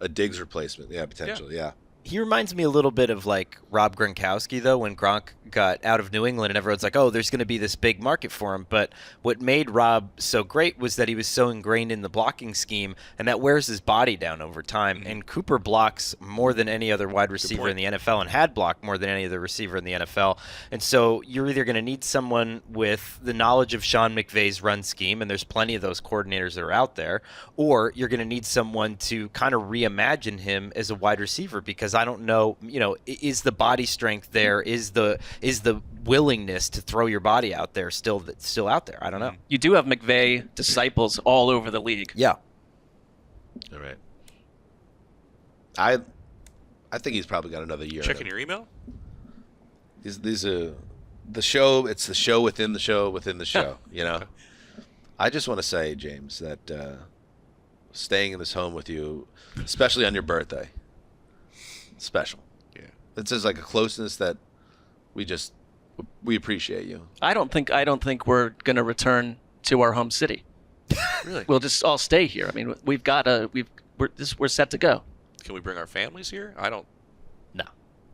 a Diggs replacement. Yeah, potentially. Yeah. He reminds me a little bit of like Rob Gronkowski, though, when Gronk got out of New England and everyone's like, oh, there's going to be this big market for him. But what made Rob so great was that he was so ingrained in the blocking scheme, and that wears his body down over time. Mm-hmm. And Cooper blocks more than any other wide receiver in the NFL, and had blocked more than any other receiver in the NFL. And so you're either going to need someone with the knowledge of Sean McVay's run scheme, and there's plenty of those coordinators that are out there, or you're going to need someone to kind of reimagine him as a wide receiver, because I don't know, is the body strength there? Is the willingness to throw your body out there still out there? I don't know. You do have McVay disciples all over the league. Yeah. All right. I think he's probably got another year. Checking your email? These are the show. It's the show within the show within the show. I just want to say, James, that staying in this home with you, especially on your birthday, special. Yeah. It's just like a closeness that we appreciate you. I don't think we're going to return to our home city. Really? We'll just all stay here. I mean, we're set to go. Can we bring our families here? I don't. No.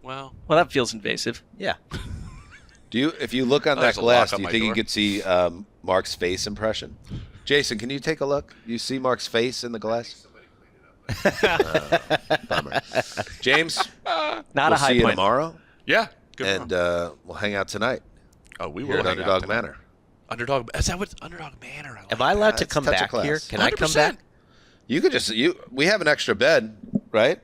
Well, that feels invasive. Yeah. If you look on that glass, do you think you could see Marc's face impression? Jason, can you take a look? You see Marc's face in the glass? Bummer. James, not a high see you point. tomorrow. Yeah. And we'll hang out tonight. Oh, we here will at hang Underdog out Manor. Underdog. Is that what Underdog Manor? Am I allowed to come back here? Can 100%. I come back? You could we have an extra bed, right?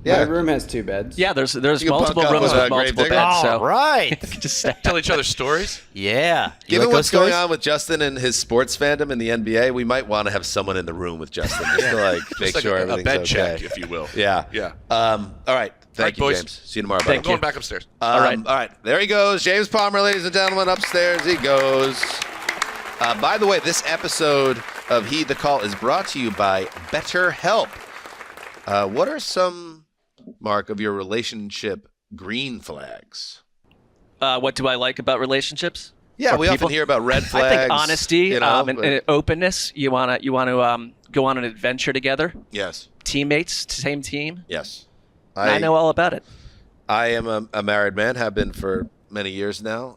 Yeah. My room has 2 beds. Yeah, there's multiple rooms with multiple beds. So right. Just tell each other stories. Yeah. Given what's going on with Justin and his sports fandom in the NBA, we might want to have someone in the room with Justin just to make sure everything's a bed okay. check, if you will. Yeah. Yeah. All right. Thank you, boys. James. See you tomorrow. I'm going back upstairs. All right. There he goes. James Palmer, ladies and gentlemen. Upstairs he goes. By the way, this episode of Heed the Call is brought to you by BetterHelp. What are some, Marc, of your relationship green flags? What do I like about relationships? Yeah, we often hear about red flags. I think honesty and openness. You want to go on an adventure together. Yes. Teammates, same team. Yes. I know all about it. I am a married man, have been for many years now.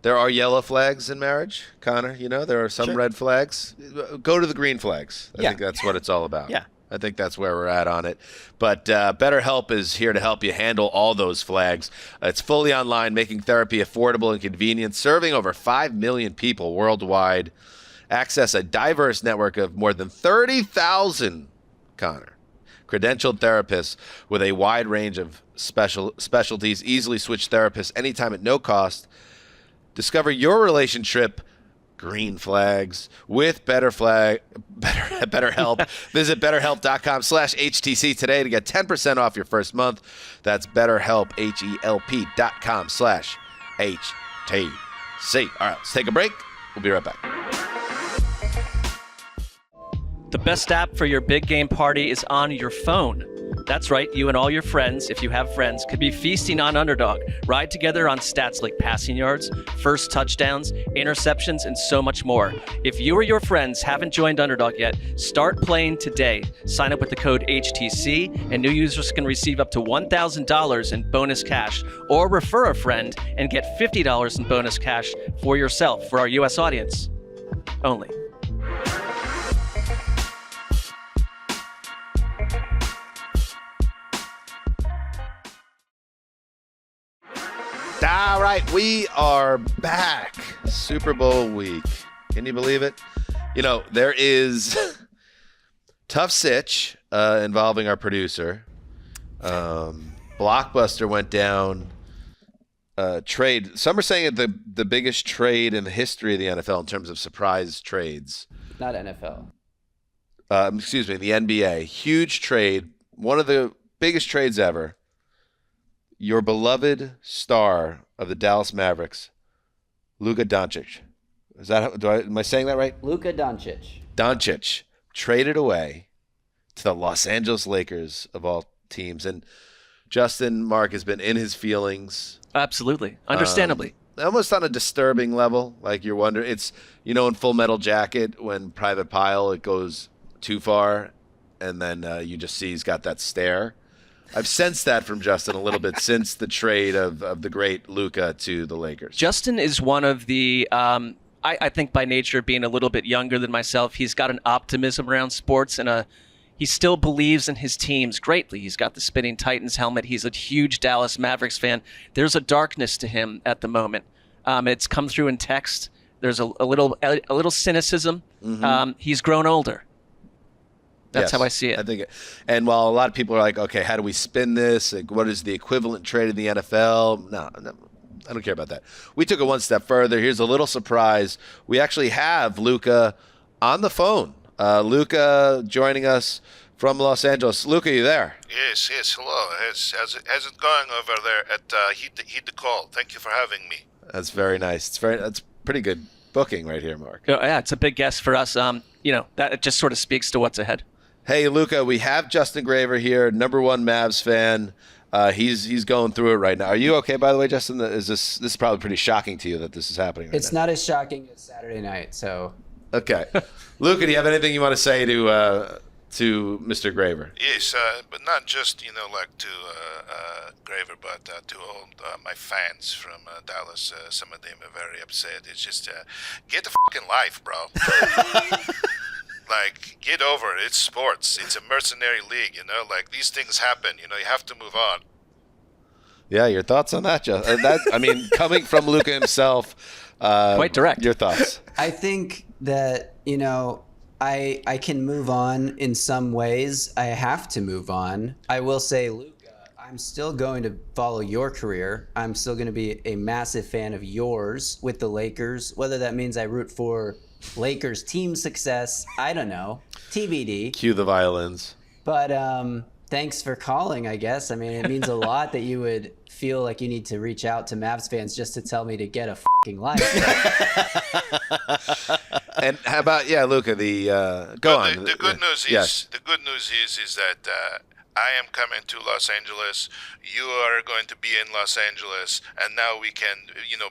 There are yellow flags in marriage, Connor. There are some red flags. Go to the green flags. I think that's what it's all about. Yeah. I think that's where we're at on it. But BetterHelp is here to help you handle all those flags. It's fully online, making therapy affordable and convenient, serving over 5 million people worldwide. Access a diverse network of more than 30,000, Connor, credentialed therapists with a wide range of specialties. Easily switch therapists anytime at no cost. Discover your relationship green flags with BetterHelp. Visit BetterHelp.com/HTC today to get 10% off your first month. That's BetterHelp, HELP.com/HTC. All right, let's take a break. We'll be right back. The best app for your big game party is on your phone. That's right, you and all your friends, if you have friends, could be feasting on Underdog. Ride together on stats like passing yards, first touchdowns, interceptions, and so much more. If you or your friends haven't joined Underdog yet, start playing today. Sign up with the code HTC, and new users can receive up to $1,000 in bonus cash, or refer a friend and get $50 in bonus cash for yourself for our U.S. audience only. All right, we are back. Super Bowl week. Can you believe it? You know, there is tough sitch involving our producer. Blockbuster went down. Trade. Some are saying the biggest trade in the history of the NFL in terms of surprise trades. Not NFL. Excuse me, the NBA. Huge trade. One of the biggest trades ever. Your beloved star of the Dallas Mavericks, Luka Doncic. Is that am I saying that right? Luka Doncic. Doncic traded away to the Los Angeles Lakers of all teams, and Justin Marc has been in his feelings. Absolutely, understandably. Almost on a disturbing level. Like you're wondering, it's in Full Metal Jacket when Private Pile it goes too far, and then you just see he's got that stare. I've sensed that from Justin a little bit since the trade of the great Luka to the Lakers. Justin is one of the, I think by nature being a little bit younger than myself, he's got an optimism around sports and he still believes in his teams greatly. He's got the Spinning Titans helmet. He's a huge Dallas Mavericks fan. There's a darkness to him at the moment. It's come through in text. There's a little cynicism. Mm-hmm. He's grown older. That's Yes, how I see it. I think, and while a lot of people are like, okay, how do we spin this? Like, what is the equivalent trade in the NFL? No, I don't care about that. We took it one step further. Here's a little surprise. We actually have Luka on the phone. Luka joining us from Los Angeles. Luka, you there? Yes, hello. How's it going over there at Heed the Call? Thank you for having me. That's very nice. That's pretty good booking right here, Marc. Yeah, it's a big guest for us. That it just sort of speaks to what's ahead. Hey, Luka, we have Justin Graver here, #1 Mavs fan. He's going through it right now. Are you okay, by the way, Justin? This is probably pretty shocking to you that this is happening right now. It's not as shocking as Saturday night, so. Okay. Luka, do you have anything you want to say to Mr. Graver? Yes, but not just to Graver, but to all my fans from Dallas. Some of them are very upset. It's just get a fucking life, bro. Like, get over it. It's sports. It's a mercenary league, Like, these things happen. You have to move on. Yeah, your thoughts on that, Justin? Coming from Luka himself, quite direct. Your thoughts? I think that, I can move on in some ways. I have to move on. I will say, Luka, I'm still going to follow your career. I'm still going to be a massive fan of yours with the Lakers, whether that means I root for Lakers team success, I don't know. TBD. Cue the violins. But thanks for calling, I guess. It means a lot that you would feel like you need to reach out to Mavs fans just to tell me to get a fucking life. And how about Luka? The good news is that I am coming to Los Angeles. You are going to be in Los Angeles, and now we can,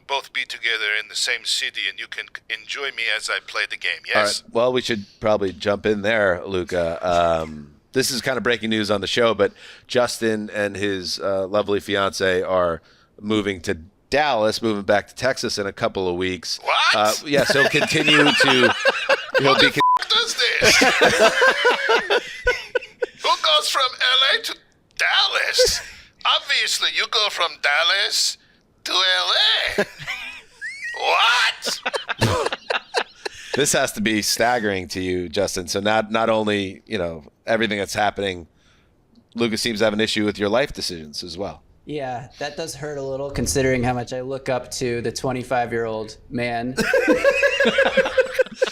both be together in the same city, and you can enjoy me as I play the game. Yes. All right. Well, we should probably jump in there, Luka. This is kind of breaking news on the show, but Justin and his lovely fiance are moving to Dallas, moving back to Texas in a couple of weeks. What? So continue to. What the f*** does this? Who goes from LA to Dallas? Obviously, you go from Dallas to LA. What? This has to be staggering to you, Justin. So not only, everything that's happening, Luka seems to have an issue with your life decisions as well. Yeah, that does hurt a little considering how much I look up to the 25-year-old man.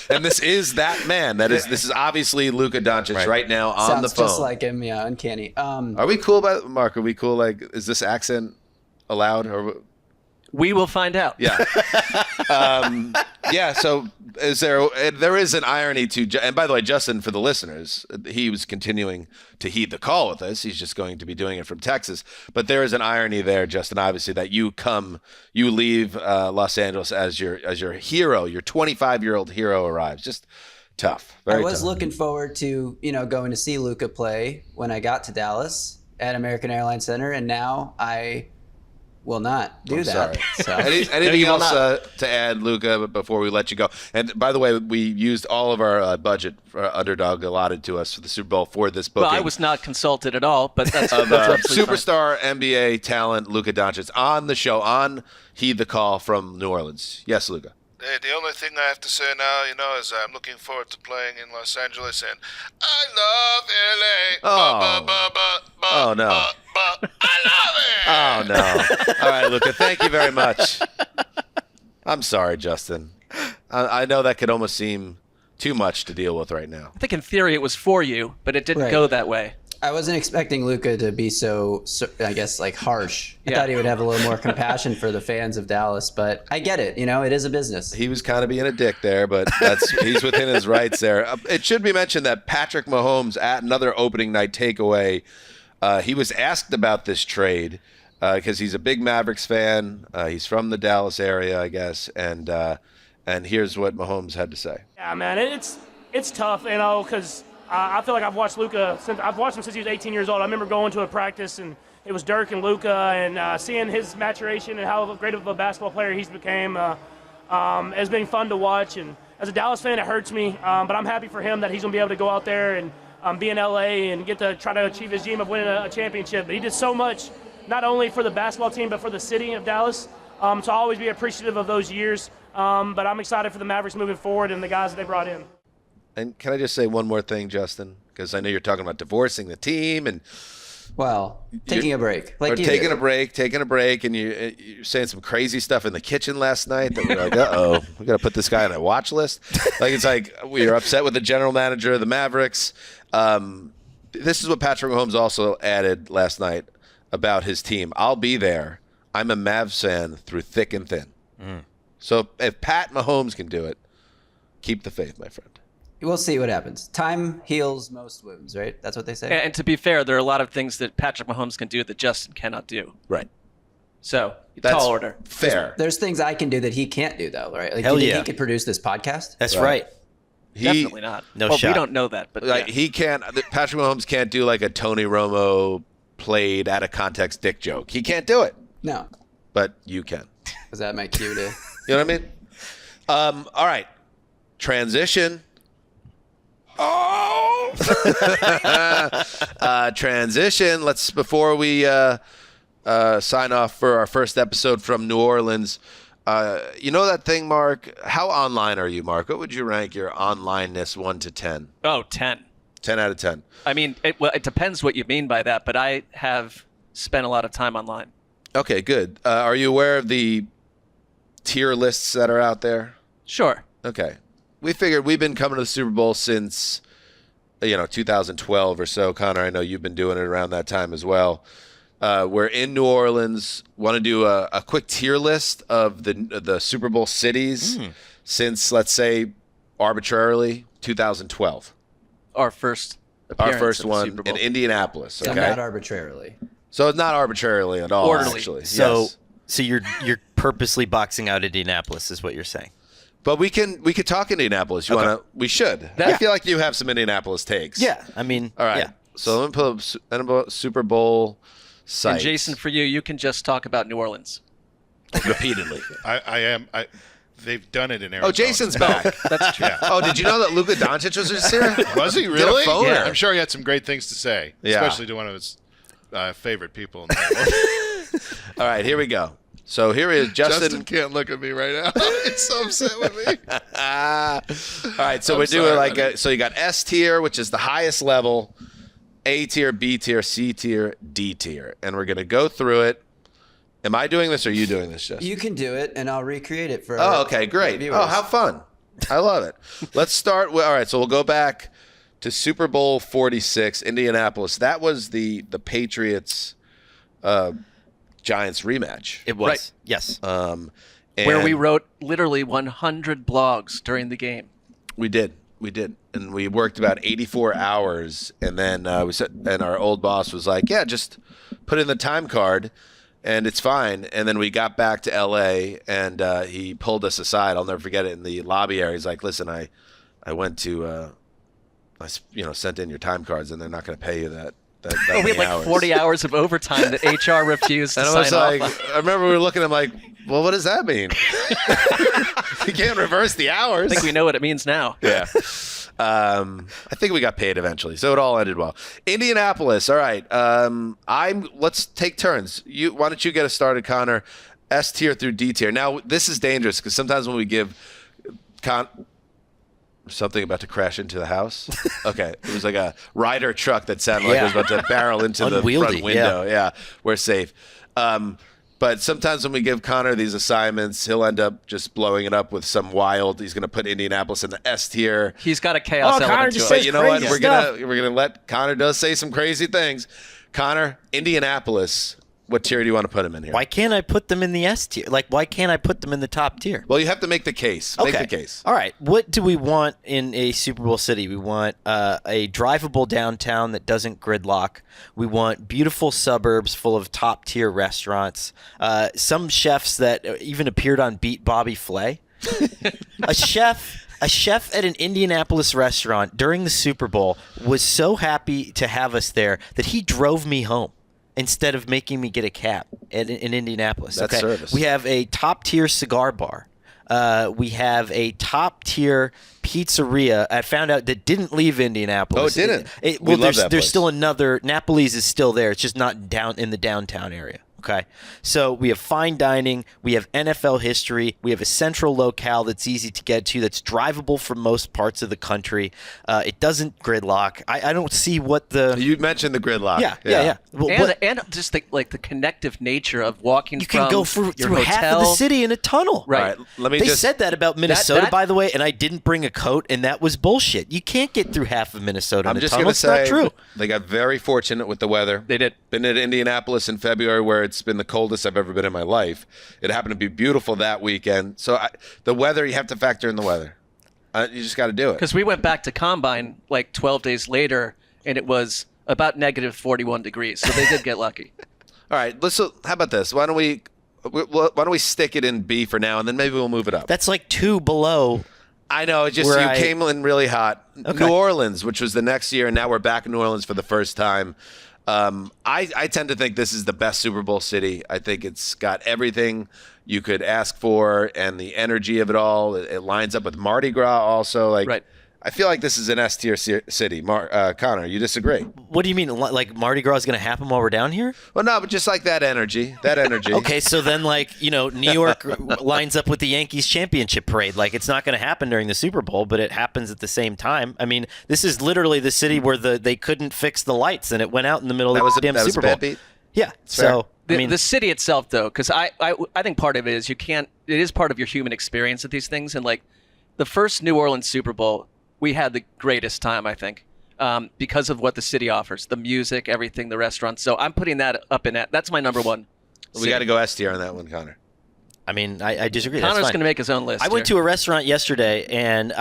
And this is that man. This is obviously Luka Doncic right now on the phone. Sounds just like him, yeah, uncanny. Are we cool, Marc? Are we cool? Like, is this accent allowed? Or we will find out. Yeah. Yeah, so there is an irony to, and by the way, Justin, for the listeners, he was continuing to heed the call with us. He's just going to be doing it from Texas. But there is an irony there, Justin, obviously, that you leave Los Angeles as your hero, your 25-year-old hero arrives. Just tough. Very I was tough. looking forward to, going to see Luka play when I got to Dallas at American Airlines Center, and now I will not do that. Sorry. So. Anything else to add, Luca, before we let you go? And by the way, we used all of our budget for Underdog allotted to us for the Super Bowl for this booking. Well, I was not consulted at all, but that's superstar NBA talent Luka Doncic on the show on Heed the Call from New Orleans. Yes, Luka. The only thing I have to say now, is I'm looking forward to playing in Los Angeles, and I love LA. Oh, no. I love it. Oh, no. All right, Luka, thank you very much. I'm sorry, Justin. I know that could almost seem too much to deal with right now. I think in theory it was for you, but it didn't go that way. I wasn't expecting Luka to be so I guess, harsh. I thought he would have a little more compassion for the fans of Dallas, but I get it. It is a business. He was kind of being a dick there, but he's within his rights there. It should be mentioned that Patrick Mahomes, at another opening night takeaway, he was asked about this trade because he's a big Mavericks fan. He's from the Dallas area, I guess, and here's what Mahomes had to say. Yeah, man, it's tough, because I feel like I've watched Luka since he was 18 years old. I remember going to a practice, and it was Dirk and Luka, and seeing his maturation and how great of a basketball player he's became has been fun to watch. And as a Dallas fan, it hurts me, but I'm happy for him that he's going to be able to go out there and be in LA and get to try to achieve his dream of winning a championship. But he did so much, not only for the basketball team, but for the city of Dallas. So I'll always be appreciative of those years. But I'm excited for the Mavericks moving forward and the guys that they brought in. And can I just say one more thing, Justin? Because I know you're talking about divorcing the team and taking a break, taking a break, and you're saying some crazy stuff in the kitchen last night that we're like, we got to put this guy on a watch list. It's like we are upset with the general manager of the Mavericks. This is what Patrick Mahomes also added last night about his team. I'll be there. I'm a Mavs fan through thick and thin. So if Pat Mahomes can do it, keep the faith, my friend. We'll see what happens. Time heals most wounds, right? That's what they say. And to be fair, there are a lot of things that Patrick Mahomes can do that Justin cannot do. Right. So, that's tall order. Fair. There's things I can do that he can't do, though, right? Hell do you yeah. think he could produce this podcast? That's right. Definitely not. No well, shot. We don't know that, but he can't. Patrick Mahomes can't do like a Tony Romo played out of context dick joke. He can't do it. No. But you can. Is that my cue to? You know what I mean? All right. Transition. Transition. Let's, before we sign off for our first episode from New Orleans, you know that thing, Marc? How online are you, Marc? What would you rank your onlineness 1 to 10? Oh, 10. 10 out of 10. I mean, it depends what you mean by that, but I have spent a lot of time online. Okay, good. Are you aware of the tier lists that are out there? Sure. Okay. We figured we've been coming to the Super Bowl since, 2012 or so. Connor, I know you've been doing it around that time as well. We're in New Orleans. Want to do a quick tier list of the Super Bowl cities since, let's say, arbitrarily 2012. Our first appearance Our first in the one Super Bowl. in Indianapolis. So Okay, not arbitrarily. so it's not arbitrarily at all. Orderly. Actually, So, yes. so you're purposely boxing out Indianapolis, is what you're saying? But we could talk Indianapolis. You wanna? We should. I feel like you have some Indianapolis takes. Yeah, I mean, All right. yeah. So let me pull up Super Bowl sites. And Jason, for you can just talk about New Orleans. repeatedly. They've done it in Arizona. Oh, Jason's back. That's true. Yeah. Oh, did you know that Luka Doncic was just here? Was he Did a really? phoner. Yeah. I'm sure he had some great things to say, Yeah. especially to one of his favorite people in the world. All right, here we go. So here is Justin can't look at me right now. He's so upset with me. All right, so I'm we're doing sorry, like so you got S tier, which is the highest level, A tier, B tier, C tier, D tier, and we're gonna go through it. Am I doing this or are you doing this, Justin? You can do it, and I'll recreate it for. Oh, okay, great. viewers. Oh, how fun. I love it. Let's start with, all right, so we'll go back to Super Bowl 46, Indianapolis. That was the Patriots Giants rematch. It was. Right. Yes. where we wrote literally 100 blogs during the game. We did. And we worked about 84 hours. And then and our old boss was like, yeah, just put in the time card and it's fine. And then we got back to LA and he pulled us aside. I'll never forget it, in the lobby area. He's like, listen, I went to, sent in your time cards and they're not going to pay you that. We had like 40 hours of overtime that HR refused to sign off. I remember we were looking at him like, well, what does that mean? You can't reverse the hours. I think we know what it means now. Yeah. I think we got paid eventually, so it all ended well. Indianapolis. All right. Let's take turns. Why don't you get us started, Connor? S tier through D tier. Now, this is dangerous because sometimes when we give something about to crash into the house. Okay. It was like a Ryder truck that sounded like it was about to barrel into the front window. Yeah. We're safe. But sometimes when we give Connor these assignments, he'll end up just blowing it up with some wild. He's going to put Indianapolis in the S tier. He's got a chaos element to it. But you know what? We're gonna let Connor does say some crazy things. Connor, Indianapolis. What tier do you want to put him in here? Why can't I put them in the S tier? Like, why can't I put them in the top tier? Well, you have to make the case. Okay. Make the case. All right. What do we want in a Super Bowl city? We want a drivable downtown that doesn't gridlock. We want beautiful suburbs full of top-tier restaurants. Some chefs that even appeared on Beat Bobby Flay. A chef at an Indianapolis restaurant during the Super Bowl was so happy to have us there that he drove me home instead of making me get a cab in Indianapolis. That's service. We have a top-tier cigar bar. We have a top-tier pizzeria. I found out that didn't leave Indianapolis. Oh, it didn't? Well, we love that there's place. still another. Napoli's is still there. It's just not down in the downtown area. Okay, so we have fine dining, we have NFL history, we have a central locale that's easy to get to, that's drivable from most parts of the country. It doesn't gridlock. I don't see what the... You mentioned the gridlock. Yeah. Well, and just the connective nature of walking. You can go through half of the city in a tunnel. Right. They said that about Minnesota, by the way, and I didn't bring a coat, and that was bullshit. You can't get through half of Minnesota in a tunnel. It's not true. They got very fortunate with the weather. They did. Been at Indianapolis in February where it's been the coldest I've ever been in my life. It happened to be beautiful that weekend. So the weather, you have to factor in the weather. You just got to do it. Because we went back to Combine like 12 days later, and it was about negative 41 degrees. So they did get lucky. All right. How about this? Why don't we stick it in B for now, and then maybe we'll move it up. That's like 2 below. I know. It just came in really hot. Okay. New Orleans, which was the next year, and now we're back in New Orleans for the first time. I tend to think this is the best Super Bowl city. I think it's got everything you could ask for, and the energy of it all. It lines up with Mardi Gras also. Right. I feel like this is an S-tier city. Connor, you disagree? What do you mean? Like Mardi Gras is going to happen while we're down here? Well, no, but just like that energy. Okay, so then New York lines up with the Yankees championship parade. Like, it's not going to happen during the Super Bowl, but it happens at the same time. I mean, this is literally the city where they couldn't fix the lights, and it went out in the middle of the damn Super Bowl. Beat? Yeah, so... The city itself, though, because I think part of it is it is part of your human experience at these things. And like the first New Orleans Super Bowl, we had the greatest time, I think, because of what the city offers, the music, everything, the restaurants. So I'm putting that up in that. That's my number one. We got to go S tier on that one, Connor. I mean, I disagree. Connor's going to make his own list. I went to a restaurant yesterday, and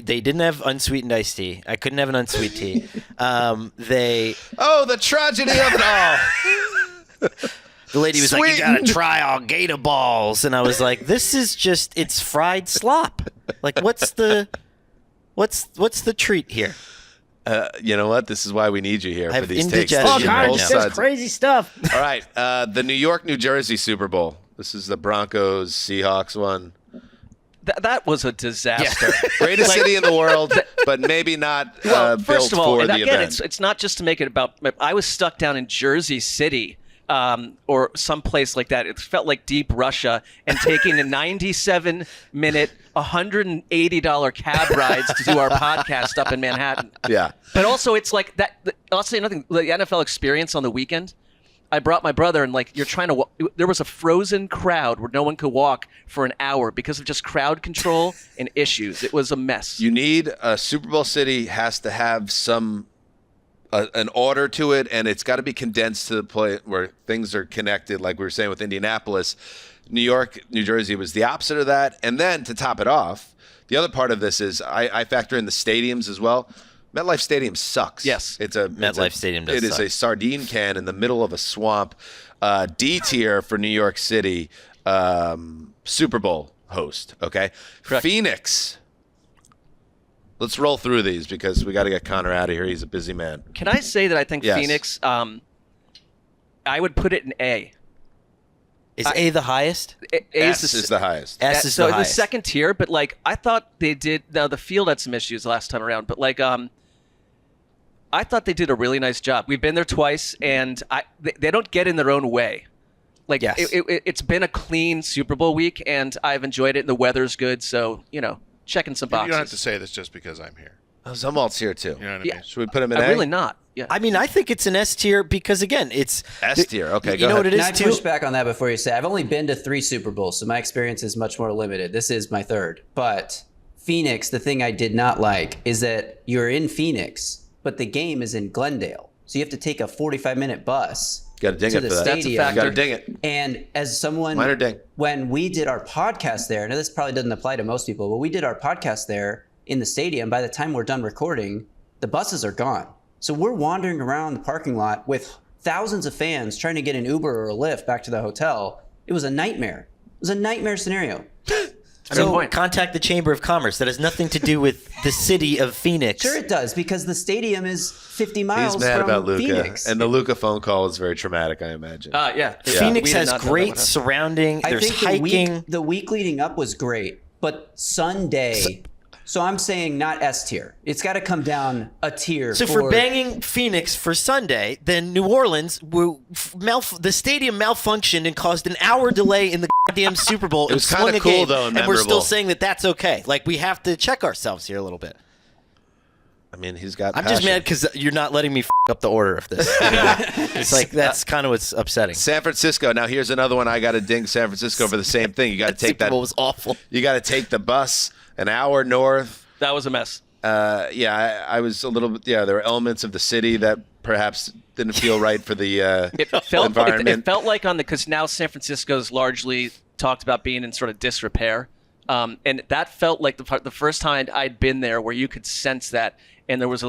they didn't have unsweetened iced tea. I couldn't have an unsweet tea. The tragedy of it all. The lady was like, you got to try all gator balls. And I was like, this is just, it's fried slop. Like, what's the treat here? You know what? This is why we need you here for these takes. Oh, God, says crazy stuff. All right. The New York, New Jersey Super Bowl. This is the Broncos, Seahawks one. That was a disaster. Yeah. Greatest city in the world, but maybe not built first of all, for the again, event. it's not just to make it about. I was stuck down in Jersey City. Or someplace like that. It felt like deep Russia, and taking a 97-minute, $180 cab rides to do our podcast up in Manhattan. Yeah. But also, it's like that. I'll say nothing. The NFL experience on the weekend. I brought my brother, and like you're trying to. There was a frozen crowd where no one could walk for an hour because of just crowd control and issues. It was a mess. You need a Super Bowl city has to have some an order to it, and it's got to be condensed to the point where things are connected, like we were saying with Indianapolis. New York, New Jersey was the opposite of that. And then to top it off, the other part of this is I factor in the stadiums as well. MetLife Stadium sucks. Yes. MetLife Stadium does It is suck. a sardine can in the middle of a swamp. D tier for New York City, Super Bowl host, okay? Correct. Phoenix. Let's roll through these because we got to get Conor out of here. He's a busy man. Can I say that I think Yes. Phoenix, I would put it in A. Is A the highest? S is the highest. S is so the highest. second tier, but like I thought they did. Now the field had some issues last time around, but like I thought they did a really nice job. We've been there twice, and they don't get in their own way. Like Yes. it's been a clean Super Bowl week, and I've enjoyed it. And the weather's good, so checking some boxes. You don't have to say this just because I'm here. Oh, Zumwalt's here too. You know what I Yeah. mean? Should we put him in A? Really not. Yeah. I mean, I think it's an S tier because, again, it's S tier. Okay, You go know ahead. what it is, Can I too? push back on that before you say? I've only been to 3 Super Bowls, so my experience is much more limited. This is my third. But Phoenix, the thing I did not like is that you're in Phoenix, but the game is in Glendale. So you have to take a 45-minute bus Got to ding to it the for that. stadium. Got to ding it. And as someone, Minor ding. when we did our podcast there, now this probably doesn't apply to most people, but we did our podcast there in the stadium. By the time we're done recording, the buses are gone. So we're wandering around the parking lot with thousands of fans trying to get an Uber or a Lyft back to the hotel. It was a nightmare. It was a nightmare scenario. So contact the Chamber of Commerce. That has nothing to do with the city of Phoenix. Sure it does, because the stadium is 50 miles He's mad from about Luca. Phoenix. And the Luca phone call was very traumatic, I imagine. Yeah. Phoenix We did has not know that great would happen. surrounding. I There's think hiking. the week leading up was great, but Sunday. So I'm saying not S tier. It's got to come down a tier. So for banging Phoenix for Sunday, then New Orleans, the stadium malfunctioned and caused an hour delay in the goddamn Super Bowl. It was and swung kinda a cool, game, though, and and we're still memorable. saying that that's okay. Like, we have to check ourselves here a little bit. I mean, he's got I'm just passion. mad because you're not letting me up the order of this. It's like, that's kind of what's upsetting. San Francisco. Now here's another one. I got to ding San Francisco for the same thing. You got to take Super that. Bowl was awful. You got to take the bus an hour north. That was a mess. I was a little bit. Yeah, there were elements of the city that perhaps didn't feel right for the environment. It felt like because now San Francisco's largely talked about being in sort of disrepair, and that felt like the first time I'd been there where you could sense that, and there was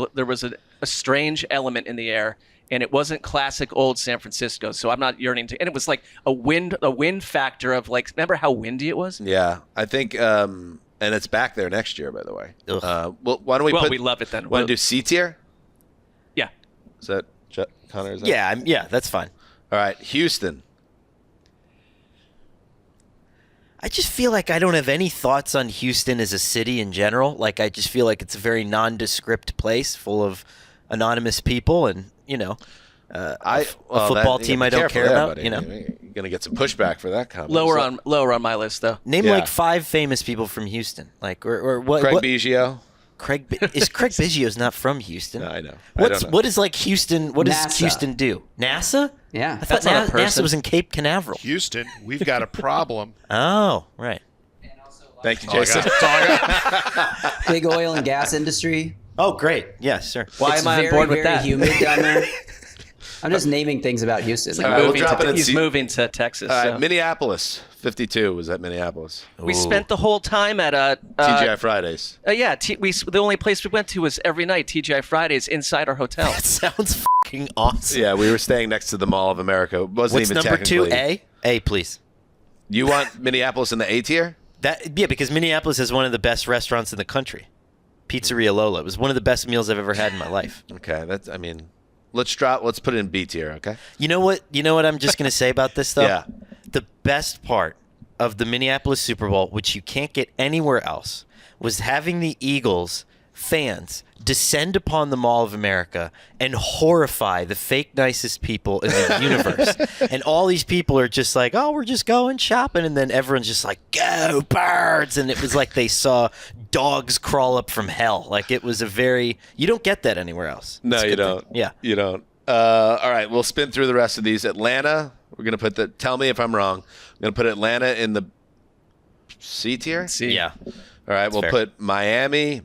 a strange element in the air, and it wasn't classic old San Francisco. So I'm not yearning to, and it was like a wind factor of like, remember how windy it was? Yeah, I think, and it's back there next year, by the way. Well, why don't we? Well, we love it then. Want to do C tier? Yeah. Is that Connor? Is that? Yeah, that's fine. All right, Houston. I just feel like I don't have any thoughts on Houston as a city in general. Like, I just feel like it's a very nondescript place full of anonymous people and, a football team I don't care about. Buddy. You're gonna get some pushback for that comment. Lower on my list though. Name like 5 famous people from Houston. Like, or what? Craig what, Biggio. Craig Biggio's not from Houston. No, I know. What is like Houston? What does NASA. Houston do? NASA? Yeah. I thought That's not a NASA person. was in Cape Canaveral. Houston, we've got a problem. Oh, right. Thank you, Oh, I Jason. got- that's all I got. Big oil and gas industry. Oh, great. Yeah, sure. Why It's am I on very, board with very that? humid down there. I'm just naming things about Houston. All right, we'll Moving drop it in he's C- moving to Texas. All right, so. Minneapolis. 52 was at Minneapolis. We spent the whole time at TGI Fridays. the only place we went to was every night TGI Fridays inside our hotel. That sounds fucking awesome. Yeah, we were staying next to the Mall of America. It wasn't What's even number 2? technically. A, please. You want Minneapolis in the A tier? Because Minneapolis is one of the best restaurants in the country. Pizzeria Lola. It was one of the best meals I've ever had in my life. Okay, let's put it in B tier, okay? You know what I'm just going to say about this, though? Yeah. The best part of the Minneapolis Super Bowl, which you can't get anywhere else, was having the Eagles fans descend upon the Mall of America and horrify the fake nicest people in the universe. And all these people are just like, oh, we're just going shopping. And then everyone's just like, go birds. And it was like they saw dogs crawl up from hell. Like, it was you don't get that anywhere else. No, It's a you good don't. thing. Yeah. You don't. All right, we'll spin through the rest of these. Atlanta, we're going to put tell me if I'm wrong. I'm going to put Atlanta in the C tier? See, Yeah. All right, we'll fair. put Miami.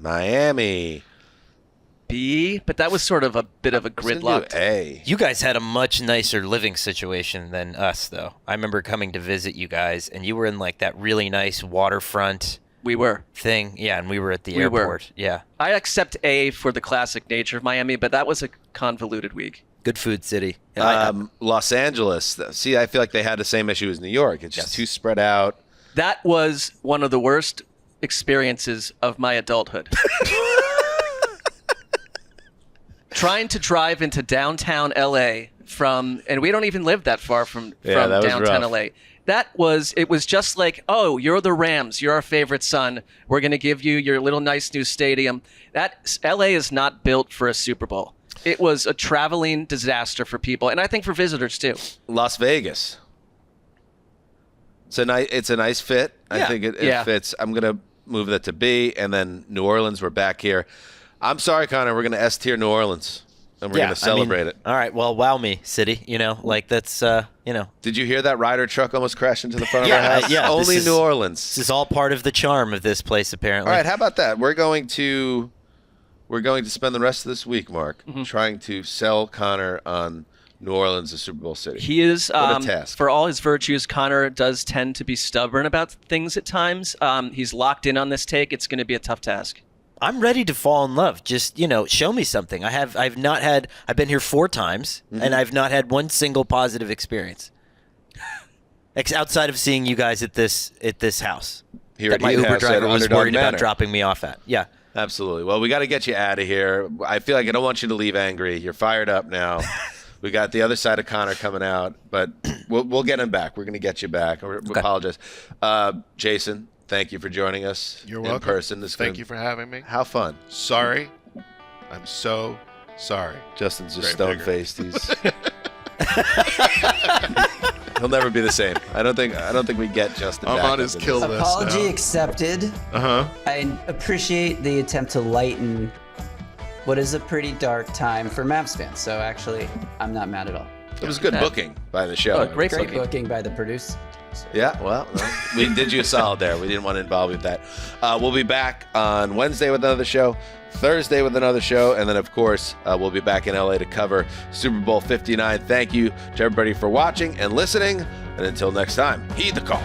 B, but that was sort of a bit of a gridlock. A. You guys had a much nicer living situation than us, though. I remember coming to visit you guys, and you were in like that really nice waterfront. We were. Thing, yeah, and we were at the airport. Yeah. I accept A for the classic nature of Miami, but that was a convoluted week. Good food city. Los Angeles. See, I feel like they had the same issue as New York. It's just too spread out. That was one of the worst experiences of my adulthood. Trying to drive into downtown LA and we don't even live that far from downtown LA. It was just like, oh, you're the Rams. You're our favorite son. We're going to give you your little nice new stadium. LA is not built for a Super Bowl. It was a traveling disaster for people, and I think for visitors too. Las Vegas. It's a nice fit. I think it fits. I'm going to move that to B, and then New Orleans, we're back here. I'm sorry, Connor. We're going to S tier New Orleans, and we're going to celebrate it. All right. Well, wow me, city. That's, Did you hear that Ryder truck almost crash into the front of our house? Yeah. Only New Orleans. This is all part of the charm of this place, apparently. All right. How about that? We're going to spend the rest of this week, Mark, trying to sell Connor on New Orleans, the Super Bowl city. He is, what a task. For all his virtues, Connor does tend to be stubborn about things at times. He's locked in on this take. It's going to be a tough task. I'm ready to fall in love. Just, show me something. I've been here 4 times, and I've not had one single positive experience. Outside of seeing you guys at this house. Here that at my Heat Uber House driver at was Underdog worried about Manor. dropping me off at. Yeah. Absolutely. Well, we got to get you out of here. I feel like I don't want you to leave angry. You're fired up now. We got the other side of Connor coming out, but we'll get him back. We're going to get you back. We apologize. Jason, thank you for joining us. You're in welcome. person. Thank you for having me. How fun. Sorry. I'm so sorry. Justin's just Gravedigger. stone-faced. He'll never be the same. I don't think we get Justin back. I'm on his kill list Apology now. accepted. Uh-huh. I appreciate the attempt to lighten what is a pretty dark time for Mavs fans. So actually, I'm not mad at all. It was good booking by the show. Great Great booking by the producer. Yeah, well, we did you a solid there. We didn't want to involve you with that. We'll be back on Wednesday with another show, Thursday with another show, and then, of course, we'll be back in LA to cover Super Bowl 59. Thank you to everybody for watching and listening, and until next time, heed the call.